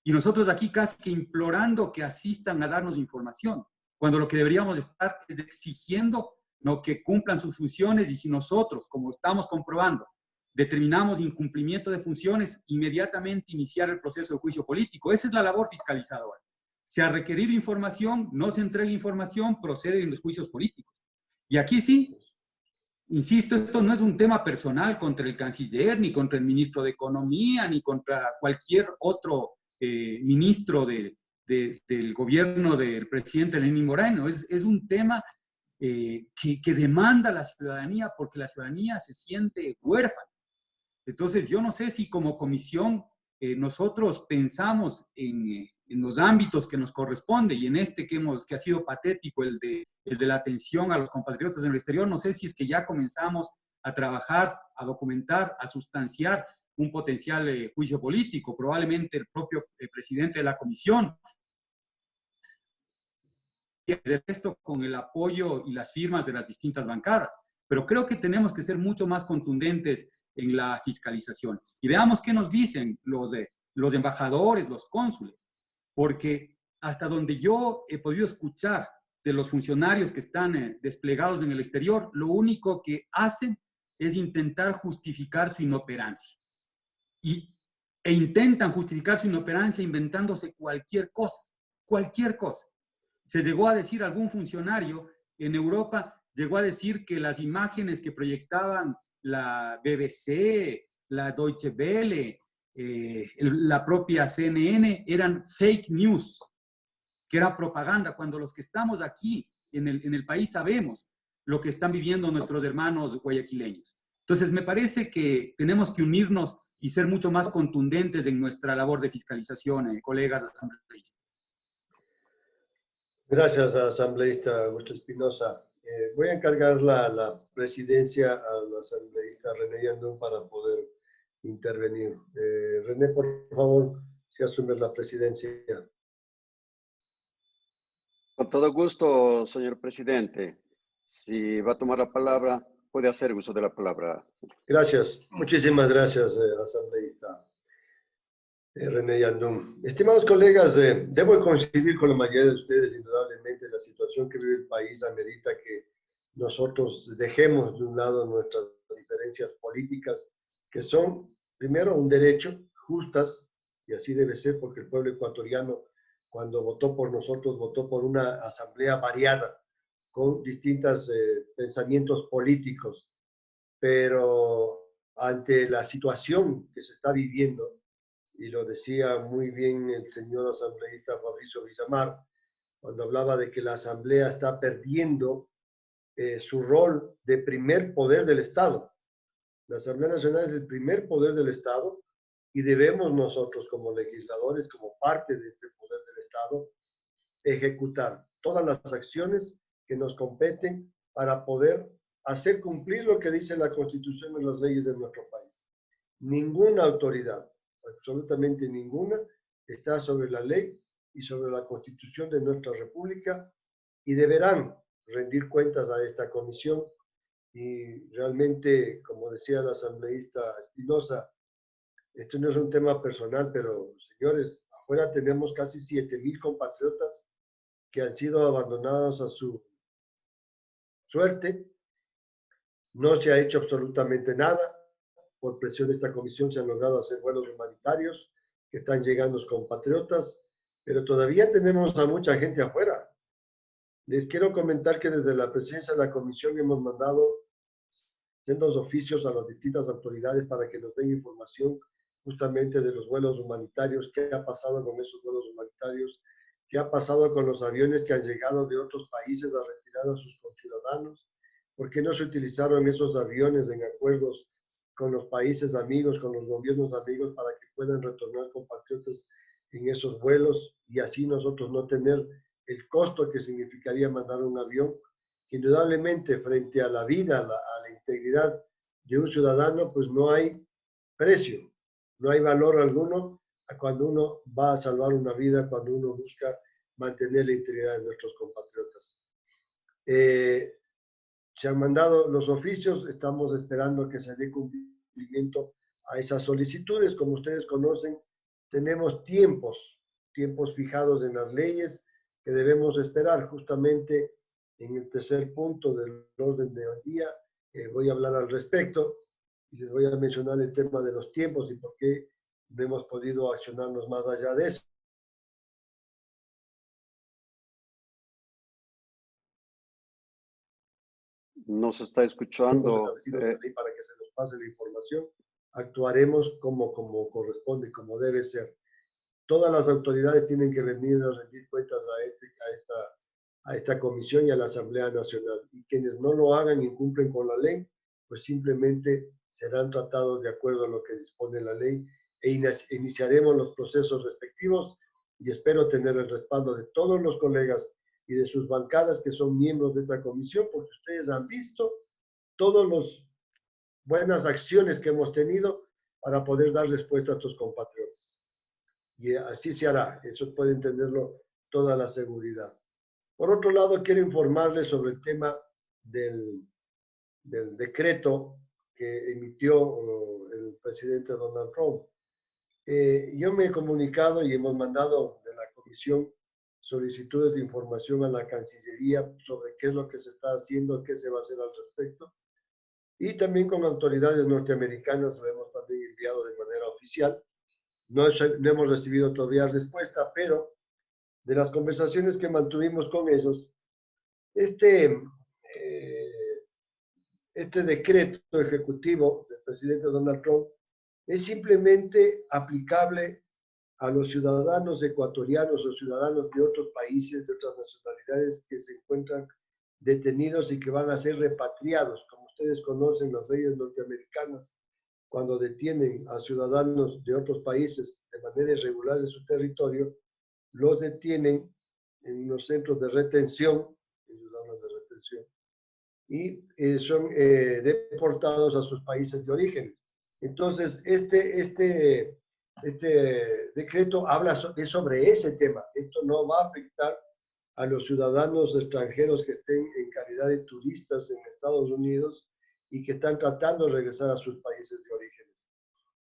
Y nosotros aquí casi que implorando que asistan a darnos información, cuando lo que deberíamos estar es exigiendo, ¿no?, que cumplan sus funciones, y si nosotros, como estamos comprobando, determinamos incumplimiento de funciones, inmediatamente iniciar el proceso de juicio político. Esa es la labor fiscalizadora. Se ha requerido información, no se entrega información, proceden los juicios políticos. Y aquí sí, insisto, esto no es un tema personal contra el canciller, ni contra el ministro de Economía, ni contra cualquier otro ministro del gobierno del presidente Lenín Moreno. Es un tema que demanda la ciudadanía, porque la ciudadanía se siente huérfana. Entonces, yo no sé si como comisión nosotros pensamos en los ámbitos que nos corresponde, y en este que ha sido patético, el de la atención a los compatriotas en el exterior, no sé si es que ya comenzamos a trabajar, a documentar, a sustanciar un potencial juicio político. Probablemente el propio presidente de la comisión, de esto con el apoyo y las firmas de las distintas bancadas. Pero creo que tenemos que ser mucho más contundentes en la fiscalización. Y veamos qué nos dicen los embajadores, los cónsules, porque hasta donde yo he podido escuchar de los funcionarios que están desplegados en el exterior, lo único que hacen es intentar justificar su inoperancia. E intentan justificar su inoperancia inventándose cualquier cosa, cualquier cosa. Se llegó a decir, algún funcionario en Europa llegó a decir que las imágenes que proyectaban la BBC, la Deutsche Welle, la propia CNN eran fake news, que era propaganda, cuando los que estamos aquí en el país sabemos lo que están viviendo nuestros hermanos guayaquileños. Entonces, me parece que tenemos que unirnos y ser mucho más contundentes en nuestra labor de fiscalización, colegas asambleístas. Gracias, asambleísta Augusto Espinosa. Voy a encargar la presidencia al asambleísta René Yandún para poder intervenir. René, por favor, si asumes la presidencia. Con todo gusto, señor presidente. Si va a tomar la palabra, puede hacer uso de la palabra. Gracias, muchísimas gracias, asambleísta René Yandún. Estimados colegas, debo coincidir con la mayoría de ustedes. Indudablemente, la situación que vive el país amerita que nosotros dejemos de un lado nuestras diferencias políticas, que son, primero, un derecho, justas, y así debe ser, porque el pueblo ecuatoriano, cuando votó por nosotros, votó por una asamblea variada, con distintos pensamientos políticos, pero ante la situación que se está viviendo, y lo decía muy bien el señor asambleísta Fabricio Villamar, cuando hablaba de que la asamblea está perdiendo su rol de primer poder del Estado. La Asamblea Nacional es el primer poder del Estado y debemos nosotros como legisladores, como parte de este poder del Estado, ejecutar todas las acciones que nos competen para poder hacer cumplir lo que dice la Constitución y las leyes de nuestro país. Ninguna autoridad, absolutamente ninguna, está sobre la ley y sobre la Constitución de nuestra República, y deberán rendir cuentas a esta comisión. Y realmente, como decía el asambleísta Espinosa, esto no es un tema personal, pero señores, afuera tenemos casi 7,000 compatriotas que han sido abandonados a su suerte. No se ha hecho absolutamente nada. Por presión de esta comisión se han logrado hacer vuelos humanitarios que están llegando los compatriotas, pero todavía tenemos a mucha gente afuera. Les quiero comentar que desde la presidencia de la comisión hemos mandado sendos oficios a las distintas autoridades para que nos den información justamente de los vuelos humanitarios, qué ha pasado con esos vuelos humanitarios, qué ha pasado con los aviones que han llegado de otros países a retirar a sus conciudadanos, por qué no se utilizaron esos aviones en acuerdos con los países amigos, con los gobiernos amigos, para que puedan retornar compatriotas en esos vuelos y así nosotros no tener el costo que significaría mandar un avión, que indudablemente frente a la vida, a la integridad de un ciudadano, pues no hay precio, no hay valor alguno a cuando uno va a salvar una vida, cuando uno busca mantener la integridad de nuestros compatriotas. Se han mandado los oficios, estamos esperando que se dé cumplimiento a esas solicitudes. Como ustedes conocen, tenemos tiempos fijados en las leyes que debemos esperar. Justamente en el tercer punto del orden del día voy a hablar al respecto y les voy a mencionar el tema de los tiempos y por qué no hemos podido accionarnos más allá de eso. No se está escuchando. Para que se nos pase la información, actuaremos como corresponde, como debe ser. Todas las autoridades tienen que venir a rendir cuentas a esta comisión y a la Asamblea Nacional. quienes no lo hagan y cumplen con la ley, pues simplemente serán tratados de acuerdo a lo que dispone la ley e iniciaremos los procesos respectivos y espero tener el respaldo de todos los colegas y de sus bancadas que son miembros de esta comisión, porque ustedes han visto todas las buenas acciones que hemos tenido para poder dar respuesta a estos compatriotas. Y así se hará, eso puede entenderlo toda la seguridad. Por otro lado, quiero informarles sobre el tema del decreto que emitió el presidente Donald Trump. Yo me he comunicado y hemos mandado de la comisión solicitudes de información a la Cancillería sobre qué es lo que se está haciendo, qué se va a hacer al respecto. Y también con autoridades norteamericanas lo hemos también enviado de manera oficial. No hemos recibido todavía respuesta, pero de las conversaciones que mantuvimos con ellos, este decreto ejecutivo del presidente Donald Trump es simplemente aplicable a los ciudadanos ecuatorianos o ciudadanos de otros países, de otras nacionalidades que se encuentran detenidos y que van a ser repatriados. Como ustedes conocen, las leyes norteamericanas, cuando detienen a ciudadanos de otros países de manera irregular en su territorio, los detienen en los centros de retención, ellos hablan de retención, y son deportados a sus países de origen. Entonces, este decreto es sobre ese tema. Esto no va a afectar a los ciudadanos extranjeros que estén en calidad de turistas en Estados Unidos y que están tratando de regresar a sus países de orígenes.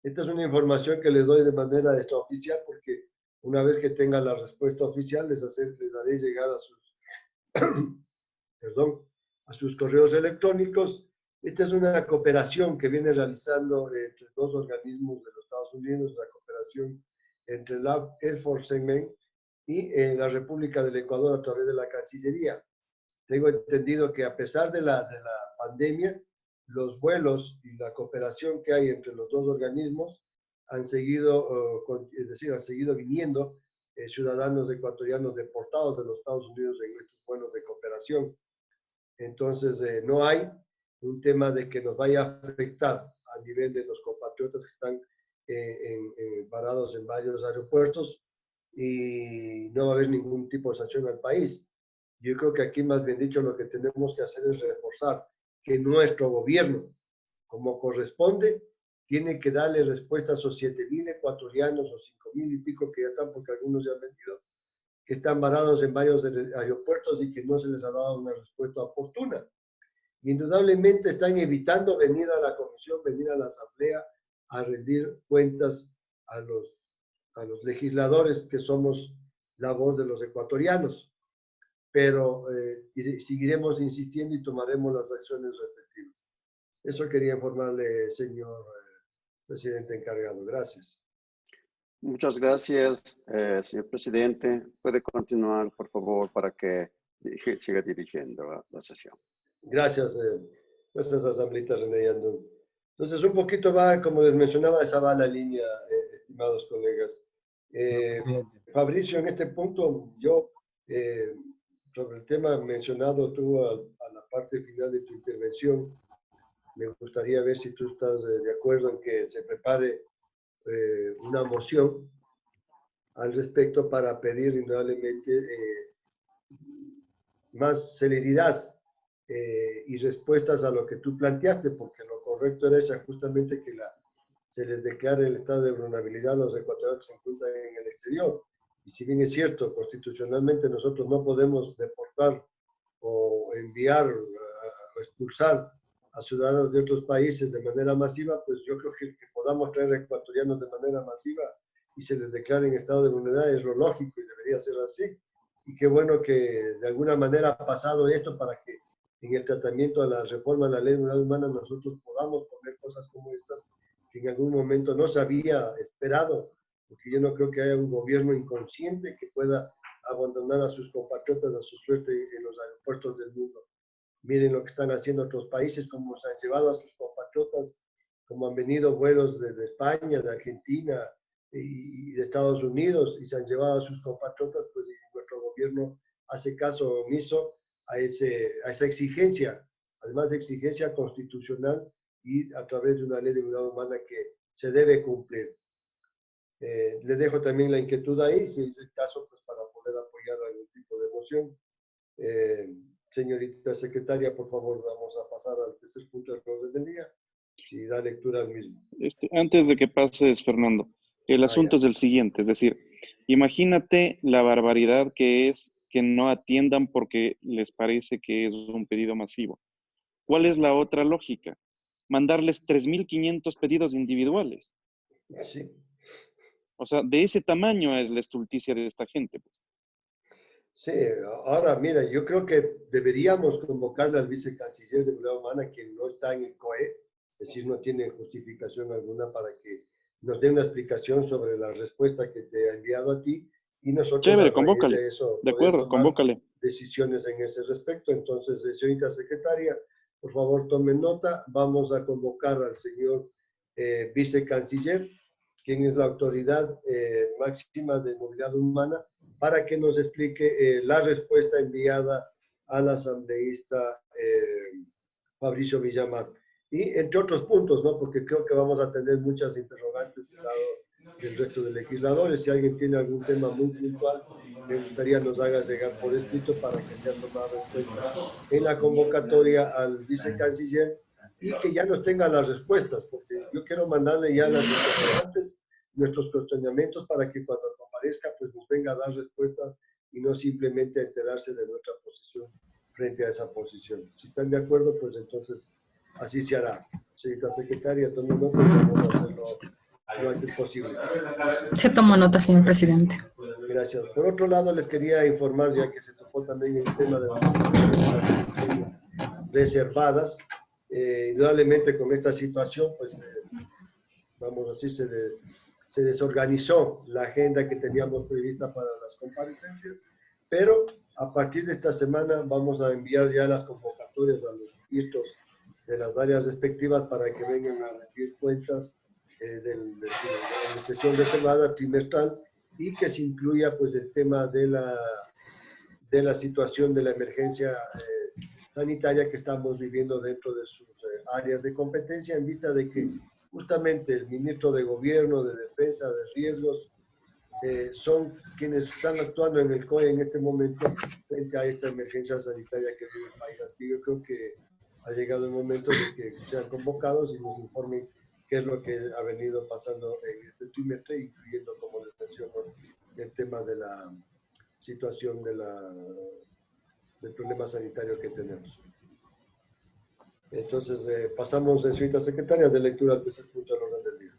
Esta es una información que les doy de manera extraoficial porque una vez que tengan la respuesta oficial les haré llegar a sus, a sus correos electrónicos. Esta es una cooperación que viene realizando entre dos organismos de los Estados Unidos, la cooperación entre la Air Force Segment y la República del Ecuador a través de la Cancillería. Tengo entendido que a pesar de la pandemia, los vuelos y la cooperación que hay entre los dos organismos han seguido, es decir, han seguido viniendo ciudadanos ecuatorianos deportados de los Estados Unidos en estos vuelos de cooperación. Entonces, no hay un tema de que nos vaya a afectar a nivel de los compatriotas que están varados en varios aeropuertos y no va a haber ningún tipo de sanción al país. Yo creo que aquí, más bien dicho, lo que tenemos que hacer es reforzar que nuestro gobierno, como corresponde, tiene que darle respuesta a esos 7,000 ecuatorianos o 5,000 y pico que ya están, porque algunos ya han venido, que están varados en varios aeropuertos y que no se les ha dado una respuesta oportuna. Indudablemente están evitando venir a la comisión, venir a la asamblea a rendir cuentas a los legisladores que somos la voz de los ecuatorianos. Pero seguiremos insistiendo y tomaremos las acciones respectivas. Eso quería informarle, señor presidente encargado. Gracias. Muchas gracias, señor presidente. Puede continuar, por favor, para que siga dirigiendo la sesión. Gracias, gracias, asambleísta René Yandún. Entonces, un poquito va, como les mencionaba, esa va la línea, estimados colegas. Fabricio, en este punto, yo, sobre el tema mencionado tú a la parte final de tu intervención, me gustaría ver si tú estás de acuerdo en que se prepare una moción al respecto para pedir indudablemente más celeridad y respuestas a lo que tú planteaste, porque lo correcto era esa, justamente que se les declare el estado de vulnerabilidad a los ecuatorianos que se encuentran en el exterior. Y si bien es cierto, constitucionalmente nosotros no podemos deportar o enviar o expulsar a ciudadanos de otros países de manera masiva, pues yo creo que podamos traer ecuatorianos de manera masiva y se les declare en estado de vulnerabilidad es lo lógico y debería ser así. Y qué bueno que de alguna manera ha pasado esto para que en el tratamiento de la reforma de la ley de unidad humana nosotros podamos poner cosas como estas que en algún momento no se había esperado, porque yo no creo que haya un gobierno inconsciente que pueda abandonar a sus compatriotas a su suerte en los aeropuertos del mundo. Miren lo que están haciendo otros países, cómo se han llevado a sus compatriotas, cómo han venido vuelos desde España, de Argentina y de Estados Unidos y se han llevado a sus compatriotas, pues y nuestro gobierno hace caso omiso a esa exigencia, además de exigencia constitucional y a través de una ley de dignidad humana que se debe cumplir. Le dejo también la inquietud ahí, si es el caso, pues para poder apoyar algún tipo de moción. Señorita secretaria, por favor, vamos a pasar al tercer punto del orden del día. Si da lectura al mismo. Antes de que pases, Fernando, el asunto es el siguiente, es decir, imagínate la barbaridad que es que no atiendan porque les parece que es un pedido masivo. ¿Cuál es la otra lógica? Mandarles 3.500 pedidos individuales. Sí. O sea, de ese tamaño es la estulticia de esta gente. Pues. Sí, ahora mira, yo creo que deberíamos convocarle al vicecanciller de Seguridad Humana, quien no está en el COE, es decir, no tiene justificación alguna para que nos dé una explicación sobre la respuesta que te ha enviado a ti y nosotros Chévere, a raíz convócale. de eso De poder acuerdo, tomar convócale. decisiones en ese respecto. Entonces, señorita secretaria, por favor tomen nota, vamos a convocar al señor vicecanciller, quien es la autoridad máxima de movilidad humana, para que nos explique la respuesta enviada al asambleísta Fabricio Villamar. Y entre otros puntos, ¿no? Porque creo que vamos a tener muchas interrogantes del lado del resto de legisladores. Si alguien tiene algún tema muy puntual, me gustaría nos haga llegar por escrito para que sea tomado en cuenta en la convocatoria al vicecanciller y que ya nos tenga las respuestas, porque yo quiero mandarle ya las interrogantes, nuestros cuestionamientos, para que cuando comparezca pues nos venga a dar respuesta y no simplemente a enterarse de nuestra posición frente a esa posición. Si están de acuerdo, pues entonces así se hará. Señorita secretaria, tome nota y vamos a hacerlo lo antes posible. Se tomó nota, señor presidente. Gracias. Por otro lado, les quería informar, ya que se tocó también el tema de las reservadas, indudablemente con esta situación, pues vamos a decir, se desorganizó la agenda que teníamos prevista para las comparecencias, pero a partir de esta semana vamos a enviar ya las convocatorias a los ministros de las áreas respectivas para que vengan a rendir cuentas de la sesión reservada trimestral y que se incluya pues el tema de la situación de la emergencia sanitaria que estamos viviendo dentro de sus áreas de competencia, en vista de que justamente el ministro de Gobierno, de Defensa, de Riesgos, son quienes están actuando en el COE en este momento frente a esta emergencia sanitaria que vive el país. Así que yo creo que ha llegado el momento de que sean convocados y nos informen qué es lo que ha venido pasando en este trimestre, incluyendo, como les menciono, el tema de la situación del problema sanitario que tenemos. Entonces, pasamos, señorita secretaria, de lectura al tercer punto del orden del día.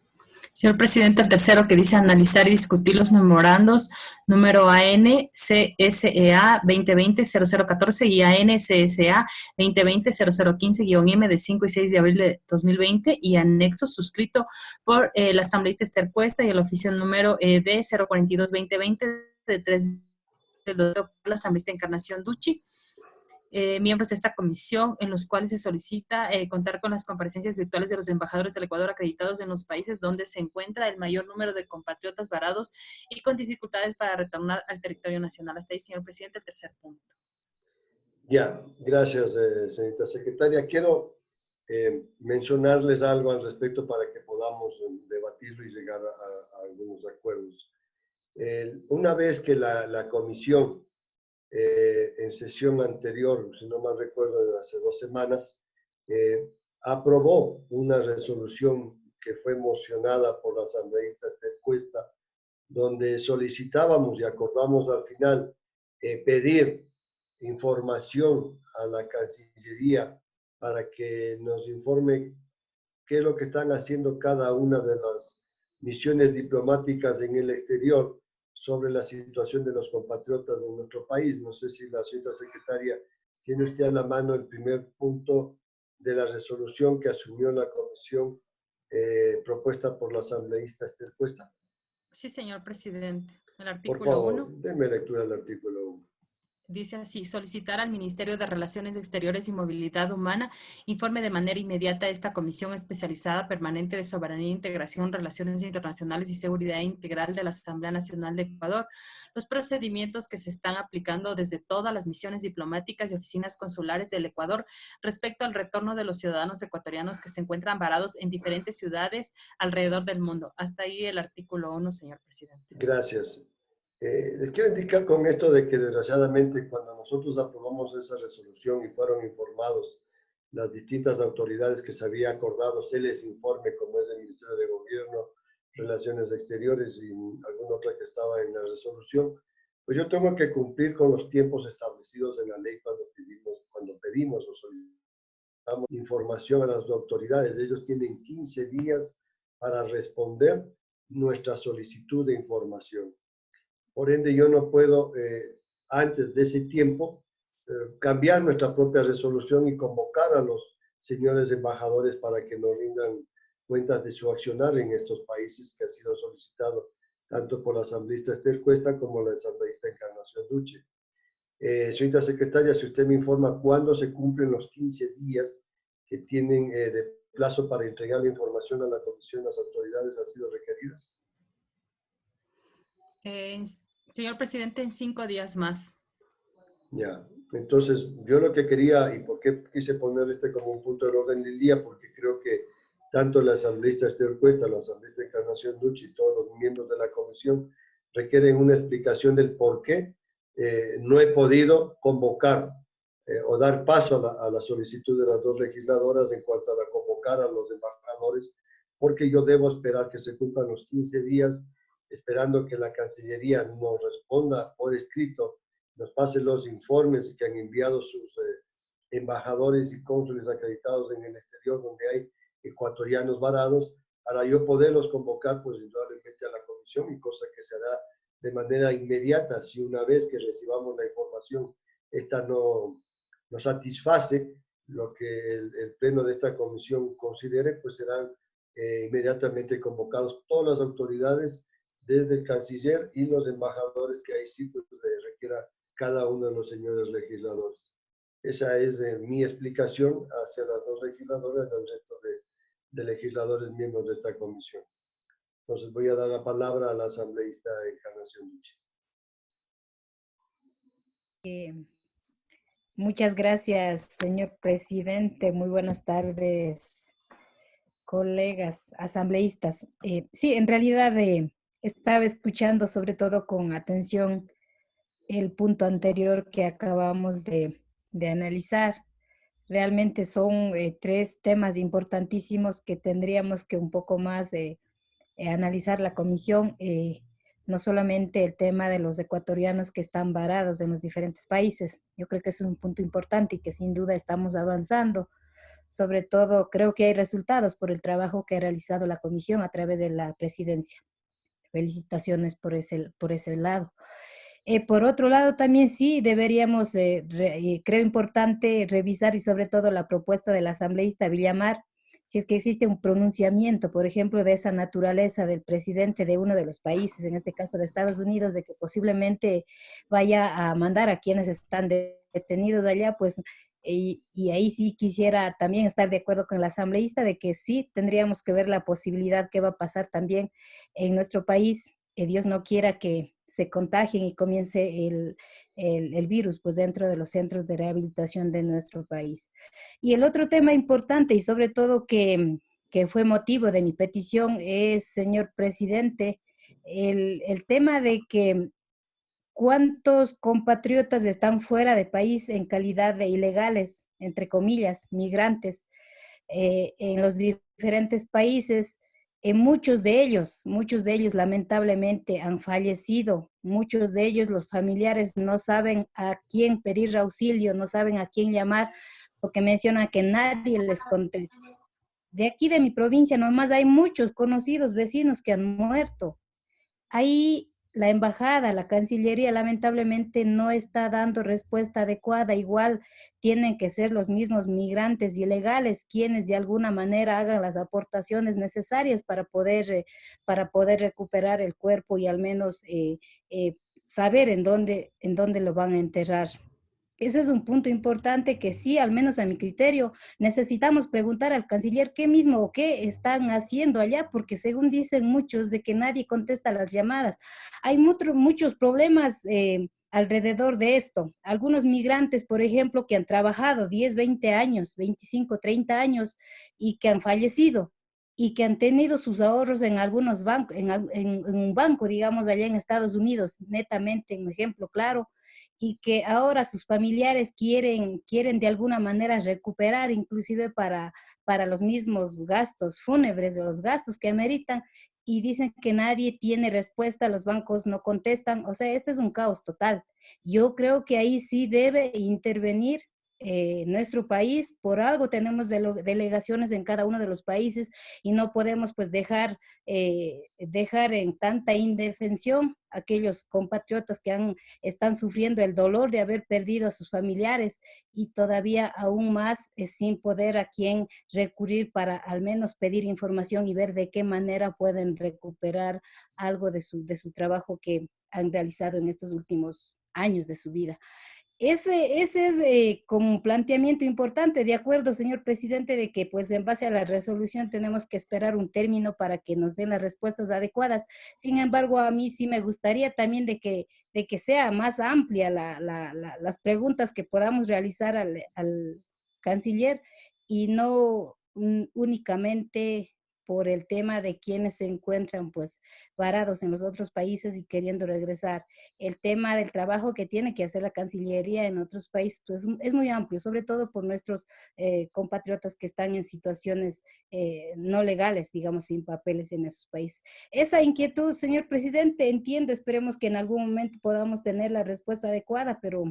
Señor presidente, el tercero que dice analizar y discutir los memorandos número AN-CSEA 2020-0014 y AN-CSA 2020-0015-M de 5 y 6 de abril de 2020 y anexo suscrito por el asambleísta Esther Cuesta y el oficio número D-042-2020 de 3 del doctor la asambleísta Encarnación Ducci. Miembros de esta comisión, en los cuales se solicita contar con las comparecencias virtuales de los embajadores del Ecuador acreditados en los países donde se encuentra el mayor número de compatriotas varados y con dificultades para retornar al territorio nacional. Hasta ahí, señor presidente, el tercer punto. Ya, gracias, señorita secretaria. Quiero mencionarles algo al respecto para que podamos debatirlo y llegar a algunos acuerdos. Una vez que la comisión en sesión anterior, si no mal recuerdo, hace 2 semanas, aprobó una resolución que fue mocionada por la asambleísta Esther Cuesta, donde solicitábamos y acordamos al final pedir información a la Cancillería para que nos informe qué es lo que están haciendo cada una de las misiones diplomáticas en el exterior sobre la situación de los compatriotas de nuestro país. No sé si la señora secretaria tiene usted a la mano el primer punto de la resolución que asumió la comisión propuesta por la asambleísta Esther Cuesta. Sí, señor presidente. El Por artículo favor, 1. déme lectura del artículo 1. dice así: solicitar al Ministerio de Relaciones Exteriores y Movilidad Humana informe de manera inmediata a esta Comisión Especializada Permanente de Soberanía, Integración, Relaciones Internacionales y Seguridad Integral de la Asamblea Nacional de Ecuador los procedimientos que se están aplicando desde todas las misiones diplomáticas y oficinas consulares del Ecuador respecto al retorno de los ciudadanos ecuatorianos que se encuentran varados en diferentes ciudades alrededor del mundo. Hasta ahí el artículo 1, señor presidente. Gracias. Les quiero indicar con esto de que desgraciadamente cuando nosotros aprobamos esa resolución y fueron informados las distintas autoridades que se había acordado, se les informe, como es el Ministerio de Gobierno, Relaciones Exteriores y alguna otra que estaba en la resolución, pues yo tengo que cumplir con los tiempos establecidos en la ley cuando pedimos o solicitamos información a las autoridades. Ellos tienen 15 días para responder nuestra solicitud de información. Por ende, yo no puedo, antes de ese tiempo, cambiar nuestra propia resolución y convocar a los señores embajadores para que nos rindan cuentas de su accionar en estos países que ha sido solicitado tanto por la asambleísta Esther Cuesta como la asambleísta Encarnación Duche. Señorita secretaria, si usted me informa cuándo se cumplen los 15 días que tienen de plazo para entregar la información a la comisión, las autoridades han sido requeridas. Señor presidente, en 5 días más. Ya, entonces yo lo que quería, y por qué quise poner como un punto de orden del día, porque creo que tanto la asambleísta Esther Cuesta, la asambleísta Encarnación Duche y todos los miembros de la comisión requieren una explicación del por qué no he podido convocar o dar paso a la solicitud de las dos legisladoras en cuanto a la convocar a los embajadores, porque yo debo esperar que se cumplan los 15 días, esperando que la Cancillería nos responda por escrito, nos pase los informes que han enviado sus embajadores y cónsules acreditados en el exterior donde hay ecuatorianos varados, para yo poderlos convocar pues indudablemente a la comisión, y cosa que se hará de manera inmediata. Si una vez que recibamos la información, esta no satisface lo que el pleno de esta comisión considere, pues serán inmediatamente convocados todas las autoridades, desde el canciller y los embajadores que ahí sí pues, requiera cada uno de los señores legisladores. Esa es mi explicación hacia las dos legisladoras y al resto de legisladores miembros de esta comisión. Entonces voy a dar la palabra a la asambleísta Encarnación Duche. Muchas gracias, señor presidente. Muy buenas tardes, colegas asambleístas. Sí, en realidad estaba escuchando sobre todo con atención el punto anterior que acabamos de analizar. Realmente son 3 temas importantísimos que tendríamos que un poco más analizar la comisión. No solamente el tema de los ecuatorianos que están varados en los diferentes países. Yo creo que ese es un punto importante y que sin duda estamos avanzando. Sobre todo, creo que hay resultados por el trabajo que ha realizado la comisión a través de la presidencia. Felicitaciones por ese lado. Por otro lado, también sí deberíamos, creo importante revisar y sobre todo la propuesta del asambleísta Villamar, si es que existe un pronunciamiento, por ejemplo, de esa naturaleza del presidente de uno de los países, en este caso de Estados Unidos, de que posiblemente vaya a mandar a quienes están detenidos allá, pues, y ahí sí quisiera también estar de acuerdo con el asambleísta de que sí tendríamos que ver la posibilidad que va a pasar también en nuestro país. Dios no quiera que se contagien y comience el virus pues dentro de los centros de rehabilitación de nuestro país. Y el otro tema importante y sobre todo que fue motivo de mi petición es, señor presidente, el tema de que cuántos compatriotas están fuera de país en calidad de ilegales, entre comillas, migrantes, en los diferentes países. Muchos de ellos lamentablemente han fallecido, muchos de ellos los familiares no saben a quién pedir auxilio, no saben a quién llamar, porque mencionan que nadie les contesta. De aquí de mi provincia nomás hay muchos conocidos vecinos que han muerto. Ahí la embajada, la Cancillería lamentablemente no está dando respuesta adecuada. Igual tienen que ser los mismos migrantes ilegales quienes de alguna manera hagan las aportaciones necesarias para poder recuperar el cuerpo y al menos saber en dónde lo van a enterrar. Ese es un punto importante que sí, al menos a mi criterio, necesitamos preguntar al canciller qué mismo o qué están haciendo allá, porque según dicen muchos de que nadie contesta las llamadas. Hay muchos problemas alrededor de esto. Algunos migrantes, por ejemplo, que han trabajado 10, 20 años, 25, 30 años y que han fallecido y que han tenido sus ahorros en algunos bancos, en un banco, digamos, allá en Estados Unidos, netamente, un ejemplo claro, y que ahora sus familiares quieren de alguna manera recuperar, inclusive para los mismos gastos fúnebres o los gastos que ameritan, y dicen que nadie tiene respuesta, los bancos no contestan, o sea, este es un caos total. Yo creo que ahí sí debe intervenir nuestro país. Por algo tenemos delegaciones en cada uno de los países y no podemos pues dejar en tanta indefensión a aquellos compatriotas que están sufriendo el dolor de haber perdido a sus familiares y todavía aún más sin poder a quién recurrir para al menos pedir información y ver de qué manera pueden recuperar algo de su trabajo que han realizado en estos últimos años de su vida. Ese es como un planteamiento importante, de acuerdo, señor presidente, de que pues en base a la resolución tenemos que esperar un término para que nos den las respuestas adecuadas. Sin embargo, a mí sí me gustaría también de que sea más amplia las preguntas que podamos realizar al canciller y no únicamente por el tema de quienes se encuentran pues varados en los otros países y queriendo regresar. El tema del trabajo que tiene que hacer la Cancillería en otros países pues, es muy amplio, sobre todo por nuestros compatriotas que están en situaciones no legales, digamos, sin papeles en esos países. Esa inquietud, señor presidente, entiendo, esperemos que en algún momento podamos tener la respuesta adecuada, pero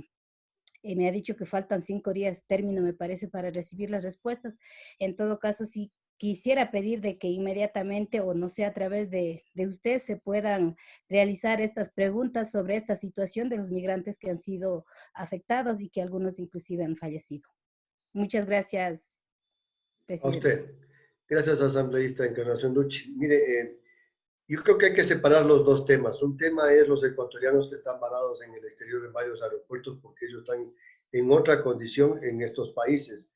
me ha dicho que faltan 5 días término, me parece, para recibir las respuestas. En todo caso, sí quisiera pedir de que inmediatamente, o no sé, a través de usted, se puedan realizar estas preguntas sobre esta situación de los migrantes que han sido afectados y que algunos inclusive han fallecido. Muchas gracias, presidente. A usted. Gracias, asambleísta Encarnación Duchi. Mire, yo creo que hay que separar los dos temas. Un tema es los ecuatorianos que están varados en el exterior en varios aeropuertos porque ellos están en otra condición en estos países.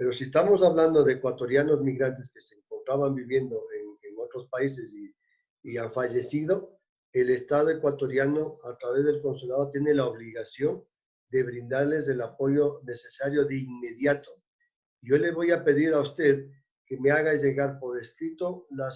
Pero si estamos hablando de ecuatorianos migrantes que se encontraban viviendo en otros países y han fallecido, el Estado ecuatoriano a través del consulado tiene la obligación de brindarles el apoyo necesario de inmediato. Yo le voy a pedir a usted que me haga llegar por escrito la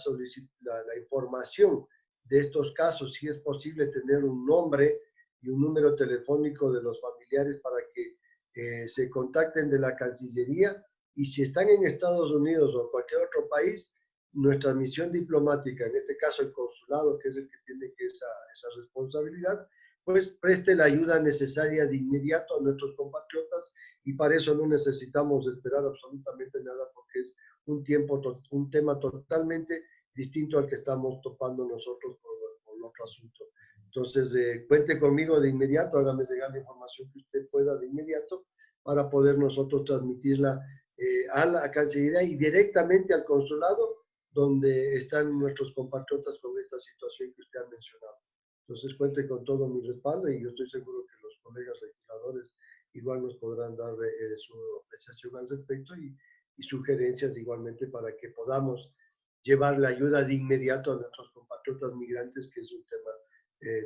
información de estos casos, si es posible tener un nombre y un número telefónico de los familiares para que se contacten de la Cancillería, y si están en Estados Unidos o cualquier otro país, nuestra misión diplomática, en este caso el consulado, que es el que tiene esa responsabilidad, pues preste la ayuda necesaria de inmediato a nuestros compatriotas, y para eso no necesitamos esperar absolutamente nada porque es un tema totalmente distinto al que estamos topando nosotros por otro asunto. Entonces, cuente conmigo de inmediato, hágame llegar la información que usted pueda de inmediato para poder nosotros transmitirla a la Cancillería y directamente al consulado donde están nuestros compatriotas con esta situación que usted ha mencionado. Entonces, cuente con todo mi respaldo y yo estoy seguro que los colegas legisladores igual nos podrán dar su apreciación al respecto y sugerencias igualmente para que podamos llevar la ayuda de inmediato a nuestros compatriotas migrantes, que es un tema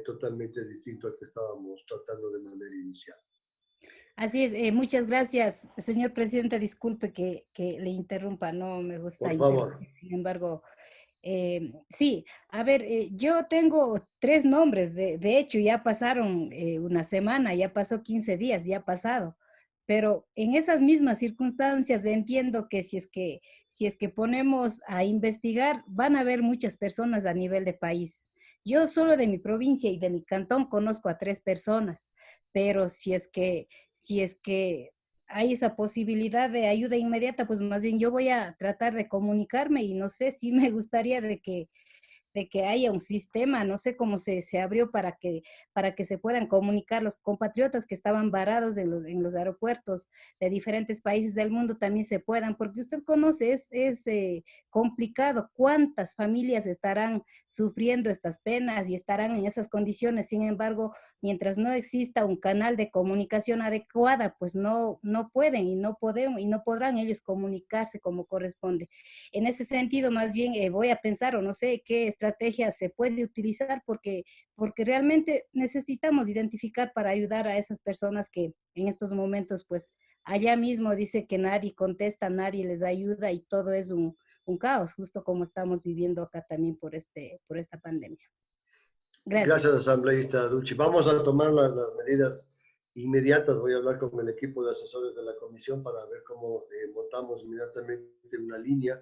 totalmente distinto al que estábamos tratando de manera inicial. Así es, muchas gracias, señor presidente. Disculpe que le interrumpa, no me gusta Por favor. Sin embargo, sí, a ver, yo tengo 3 nombres, de hecho ya pasaron una semana, ya pasó 15 días, ya ha pasado, pero en esas mismas circunstancias entiendo que si es que ponemos a investigar, van a haber muchas personas a nivel de país. Yo solo de mi provincia y de mi cantón conozco a 3 personas, pero si es que hay esa posibilidad de ayuda inmediata, pues más bien yo voy a tratar de comunicarme y no sé si me gustaría de que haya un sistema, no sé cómo se abrió para que se puedan comunicar los compatriotas que estaban varados en los aeropuertos de diferentes países del mundo también se puedan, porque usted conoce, es complicado cuántas familias estarán sufriendo estas penas y estarán en esas condiciones. Sin embargo, mientras no exista un canal de comunicación adecuada, pues no pueden y no podrán ellos comunicarse como corresponde. En ese sentido, más bien voy a pensar, o no sé qué estrategia se puede utilizar, porque realmente necesitamos identificar para ayudar a esas personas que en estos momentos, pues allá mismo dice que nadie contesta, nadie les ayuda y todo es un caos, justo como estamos viviendo acá también por esta pandemia. Gracias. Gracias, asambleísta Ducci. Vamos a tomar las medidas inmediatas. Voy a hablar con el equipo de asesores de la comisión para ver cómo montamos inmediatamente una línea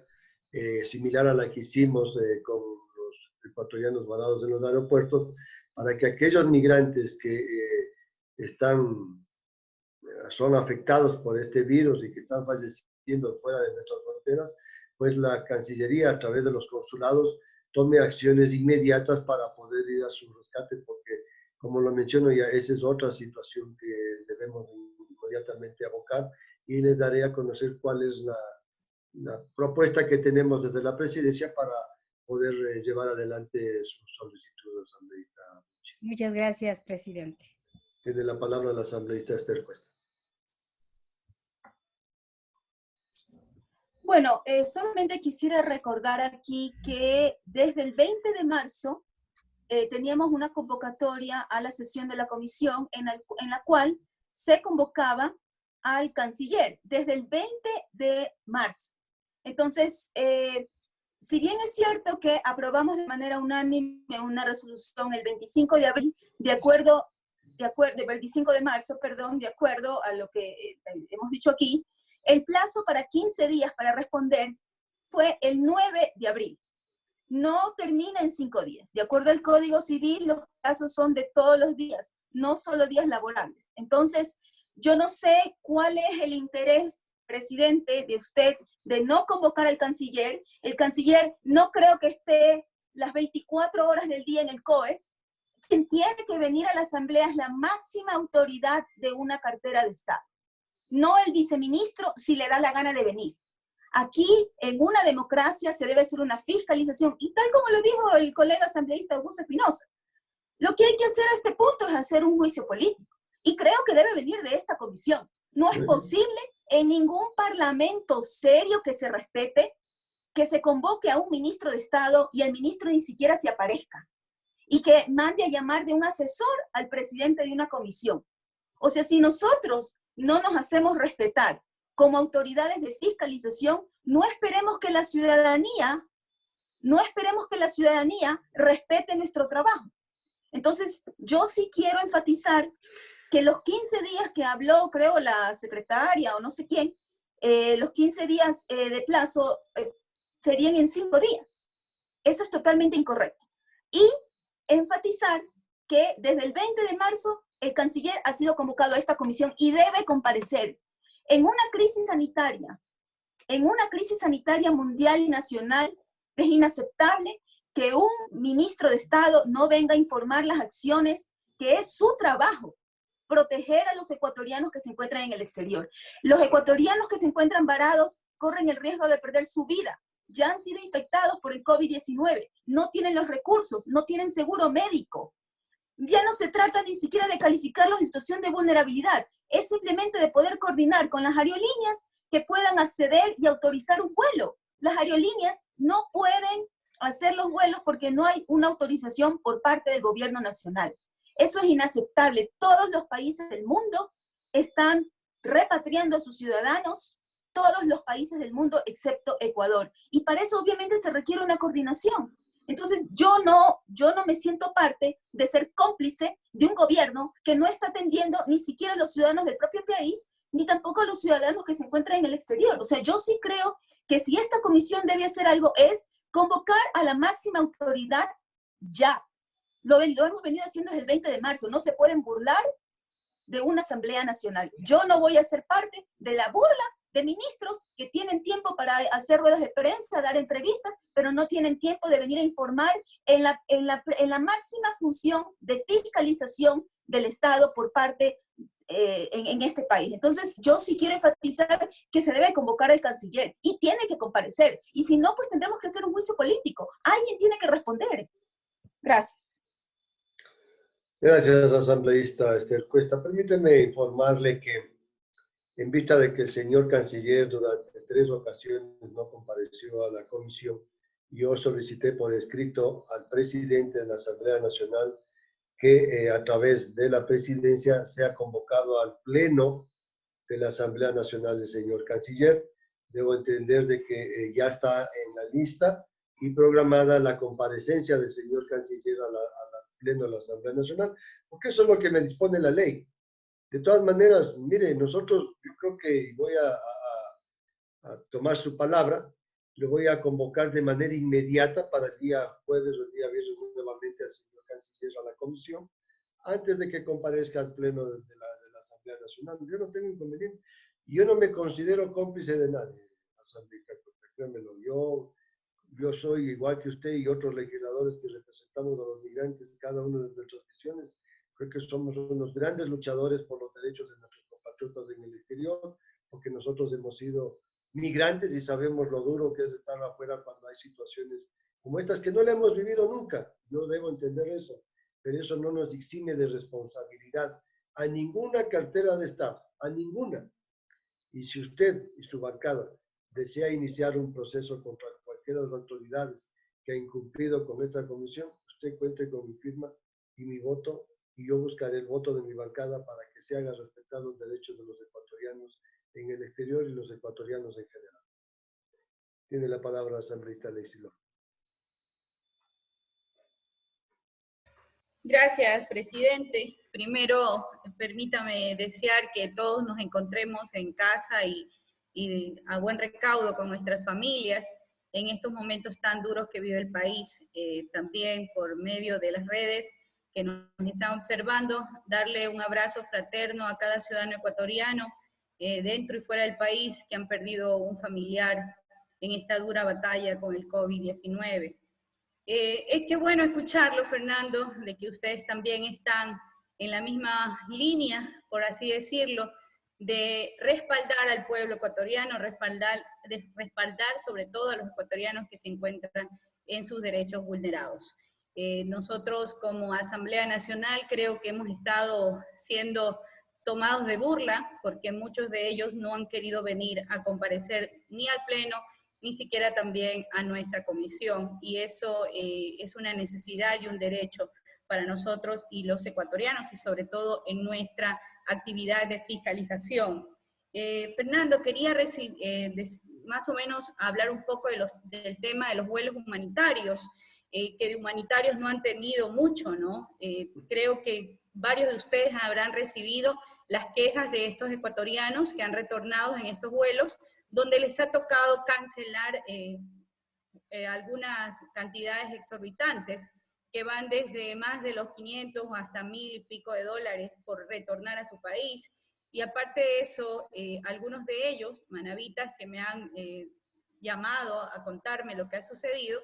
similar a la que hicimos con los ecuatorianos varados en los aeropuertos, para que aquellos migrantes que son afectados por este virus y que están falleciendo fuera de nuestras fronteras, pues la Cancillería a través de los consulados tome acciones inmediatas para poder ir a su rescate, porque como lo menciono ya, esa es otra situación que debemos inmediatamente abocar, y les daré a conocer cuál es la propuesta que tenemos desde la presidencia para poder llevar adelante su solicitud, asambleísta. Muchas gracias, presidente. Tiene la palabra la asambleísta Esther Cuesta. Bueno, solamente quisiera recordar aquí que desde el 20 de marzo teníamos una convocatoria a la sesión de la comisión en la cual se convocaba al canciller desde el 20 de marzo. Entonces, si bien es cierto que aprobamos de manera unánime una resolución el 25 de abril, del 25 de marzo, perdón, de acuerdo a lo que hemos dicho aquí, el plazo para 15 días para responder fue el 9 de abril. No termina en 5 días. De acuerdo al Código Civil, los plazos son de todos los días, no solo días laborables. Entonces, yo no sé cuál es el interés, presidente, de usted de no convocar al canciller. El canciller no creo que esté las 24 horas del día en el COE. Quien tiene que venir a la asamblea es la máxima autoridad de una cartera de Estado. No el viceministro si le da la gana de venir. Aquí, en una democracia, se debe hacer una fiscalización, y tal como lo dijo el colega asambleísta Augusto Espinosa, lo que hay que hacer a este punto es hacer un juicio político, y creo que debe venir de esta comisión. No es posible en ningún parlamento serio que se respete que se convoque a un ministro de Estado y el ministro ni siquiera se aparezca, y que mande a llamar de un asesor al presidente de una comisión. O sea, si nosotros no nos hacemos respetar como autoridades de fiscalización, no esperemos que la ciudadanía respete nuestro trabajo. Entonces, yo sí quiero enfatizar que los 15 días que habló, creo, la secretaria o no sé quién, los 15 días de plazo serían en 5 días. Eso es totalmente incorrecto. Y enfatizar que desde el 20 de marzo el canciller ha sido convocado a esta comisión y debe comparecer. En una crisis sanitaria mundial y nacional, es inaceptable que un ministro de Estado no venga a informar las acciones que es su trabajo, proteger a los ecuatorianos que se encuentran en el exterior. Los ecuatorianos que se encuentran varados corren el riesgo de perder su vida. Ya han sido infectados por el COVID-19, no tienen los recursos, no tienen seguro médico. Ya no se trata ni siquiera de calificarlos en situación de vulnerabilidad, es simplemente de poder coordinar con las aerolíneas que puedan acceder y autorizar un vuelo. Las aerolíneas no pueden hacer los vuelos porque no hay una autorización por parte del gobierno nacional. Eso es inaceptable. Todos los países del mundo están repatriando a sus ciudadanos, todos los países del mundo excepto Ecuador. Y para eso obviamente se requiere una coordinación. Entonces yo no me siento parte de ser cómplice de un gobierno que no está atendiendo ni siquiera a los ciudadanos del propio país, ni tampoco a los ciudadanos que se encuentran en el exterior. O sea, yo sí creo que si esta comisión debe hacer algo es convocar a la máxima autoridad ya. Lo hemos venido haciendo desde el 20 de marzo. No se pueden burlar de una asamblea nacional. Yo no voy a ser parte de la burla de ministros que tienen tiempo para hacer ruedas de prensa, dar entrevistas, pero no tienen tiempo de venir a informar en la máxima función de fiscalización del Estado por parte en este país. Entonces, yo sí quiero enfatizar que se debe convocar al canciller y tiene que comparecer. Y si no, pues tendremos que hacer un juicio político. Alguien tiene que responder. Gracias. Gracias, asambleísta Esther Cuesta. Permíteme informarle que en vista de que el señor canciller durante 3 ocasiones no compareció a la comisión, yo solicité por escrito al presidente de la Asamblea Nacional que a través de la presidencia sea convocado al pleno de la Asamblea Nacional del señor canciller. Debo entender de que ya está en la lista y programada la comparecencia del señor canciller al pleno de la Asamblea Nacional, porque eso es lo que me dispone la ley. De todas maneras, mire, nosotros, yo creo que voy a tomar su palabra, le voy a convocar de manera inmediata para el día jueves o el día viernes nuevamente al señor canciller a la comisión, antes de que comparezca al pleno de la Asamblea Nacional. Yo no tengo inconveniente. Yo no me considero cómplice de nadie, asambleísta, créemelo. Yo soy igual que usted y otros legisladores que representamos a los migrantes, cada uno de nuestras visiones. Creo que somos unos grandes luchadores por los derechos de nuestros compatriotas en el exterior, porque nosotros hemos sido migrantes y sabemos lo duro que es estar afuera cuando hay situaciones como estas que no le hemos vivido nunca. Yo debo entender eso, pero eso no nos exime de responsabilidad a ninguna cartera de Estado, a ninguna. Y si usted y su bancada desea iniciar un proceso contra cualquiera de las autoridades que ha incumplido con esta comisión, usted cuente con mi firma y mi voto, y yo buscaré el voto de mi bancada para que se haga respetar los derechos de los ecuatorianos en el exterior y los ecuatorianos en general. Tiene la palabra la asambleísta Lacey López. Gracias, presidente. Primero, permítame desear que todos nos encontremos en casa y a buen recaudo con nuestras familias en estos momentos tan duros que vive el país. También por medio de las redes que nos están observando, darle un abrazo fraterno a cada ciudadano ecuatoriano dentro y fuera del país que han perdido un familiar en esta dura batalla con el COVID-19. Es que bueno escucharlo, Fernando, de que ustedes también están en la misma línea, por así decirlo, de respaldar al pueblo ecuatoriano, respaldar sobre todo a los ecuatorianos que se encuentran en sus derechos vulnerados. Nosotros como Asamblea Nacional creo que hemos estado siendo tomados de burla porque muchos de ellos no han querido venir a comparecer ni al Pleno, ni siquiera también a nuestra comisión, y eso es una necesidad y un derecho para nosotros y los ecuatorianos, y sobre todo en nuestra actividad de fiscalización. Fernando, quería más o menos hablar un poco del tema de los vuelos humanitarios, que de humanitarios no han tenido mucho, ¿no? Creo que varios de ustedes habrán recibido las quejas de estos ecuatorianos que han retornado en estos vuelos, donde les ha tocado cancelar algunas cantidades exorbitantes, que van desde más de los 500 hasta 1000 y pico de dólares por retornar a su país. Y aparte de eso, algunos de ellos, manavitas que me han llamado a contarme lo que ha sucedido,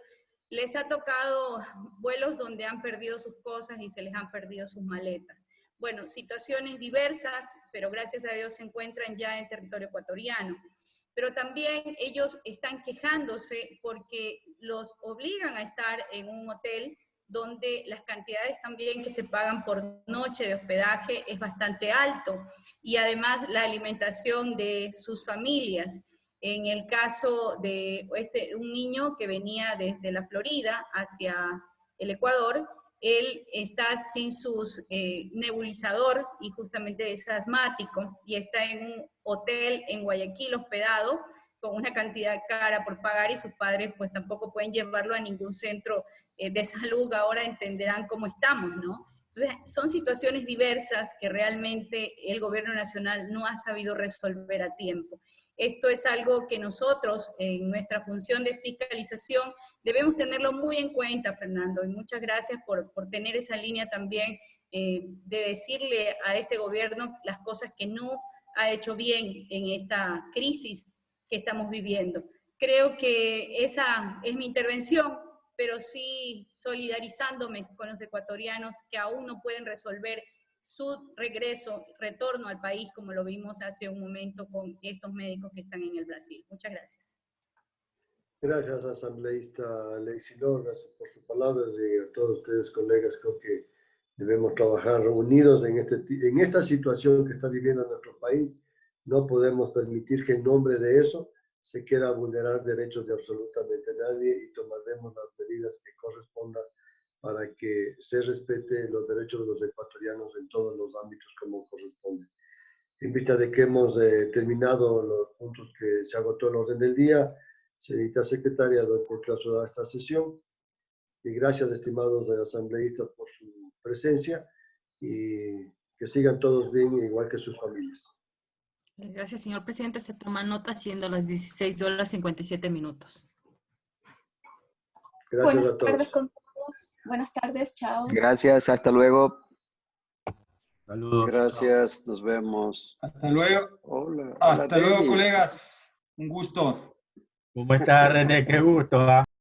les ha tocado vuelos donde han perdido sus cosas y se les han perdido sus maletas. Bueno, situaciones diversas, pero gracias a Dios se encuentran ya en territorio ecuatoriano. Pero también ellos están quejándose porque los obligan a estar en un hotel donde las cantidades también que se pagan por noche de hospedaje es bastante alto, y además la alimentación de sus familias. En el caso de un niño que venía desde la Florida hacia el Ecuador, él está sin su nebulizador y justamente es asmático, y está en un hotel en Guayaquil hospedado con una cantidad cara por pagar, y sus padres pues tampoco pueden llevarlo a ningún centro de salud. Ahora entenderán cómo estamos, ¿no? Entonces son situaciones diversas que realmente el gobierno nacional no ha sabido resolver a tiempo. Esto es algo que nosotros, en nuestra función de fiscalización, debemos tenerlo muy en cuenta, Fernando, y muchas gracias por tener esa línea también de decirle a este gobierno las cosas que no ha hecho bien en esta crisis que estamos viviendo. Creo que esa es mi intervención, pero sí solidarizándome con los ecuatorianos que aún no pueden resolver su retorno al país, como lo vimos hace un momento con estos médicos que están en el Brasil. Muchas gracias. Gracias, asambleísta Leixilor, gracias por sus palabras, y a todos ustedes, colegas. Creo que debemos trabajar unidos en esta situación que está viviendo nuestro país. No podemos permitir que en nombre de eso se quiera vulnerar derechos de absolutamente nadie, y tomaremos las medidas que correspondan para que se respete los derechos de los ecuatorianos en todos los ámbitos como corresponde. En vista de que hemos terminado los puntos que se agotó el orden del día, señorita secretaria, doy por clausurada esta sesión. Y gracias, estimados asambleístas, por su presencia, y que sigan todos bien, igual que sus familias. Gracias, señor presidente. Se toma nota siendo las 16:57. Gracias Buenas a todos. tardes con todos. Buenas tardes, chao. Gracias, hasta luego. Saludos. Gracias, nos vemos. Hasta luego. Hola. Hasta luego, Denis. colegas. Un gusto. ¿Cómo está, René? Qué gusto.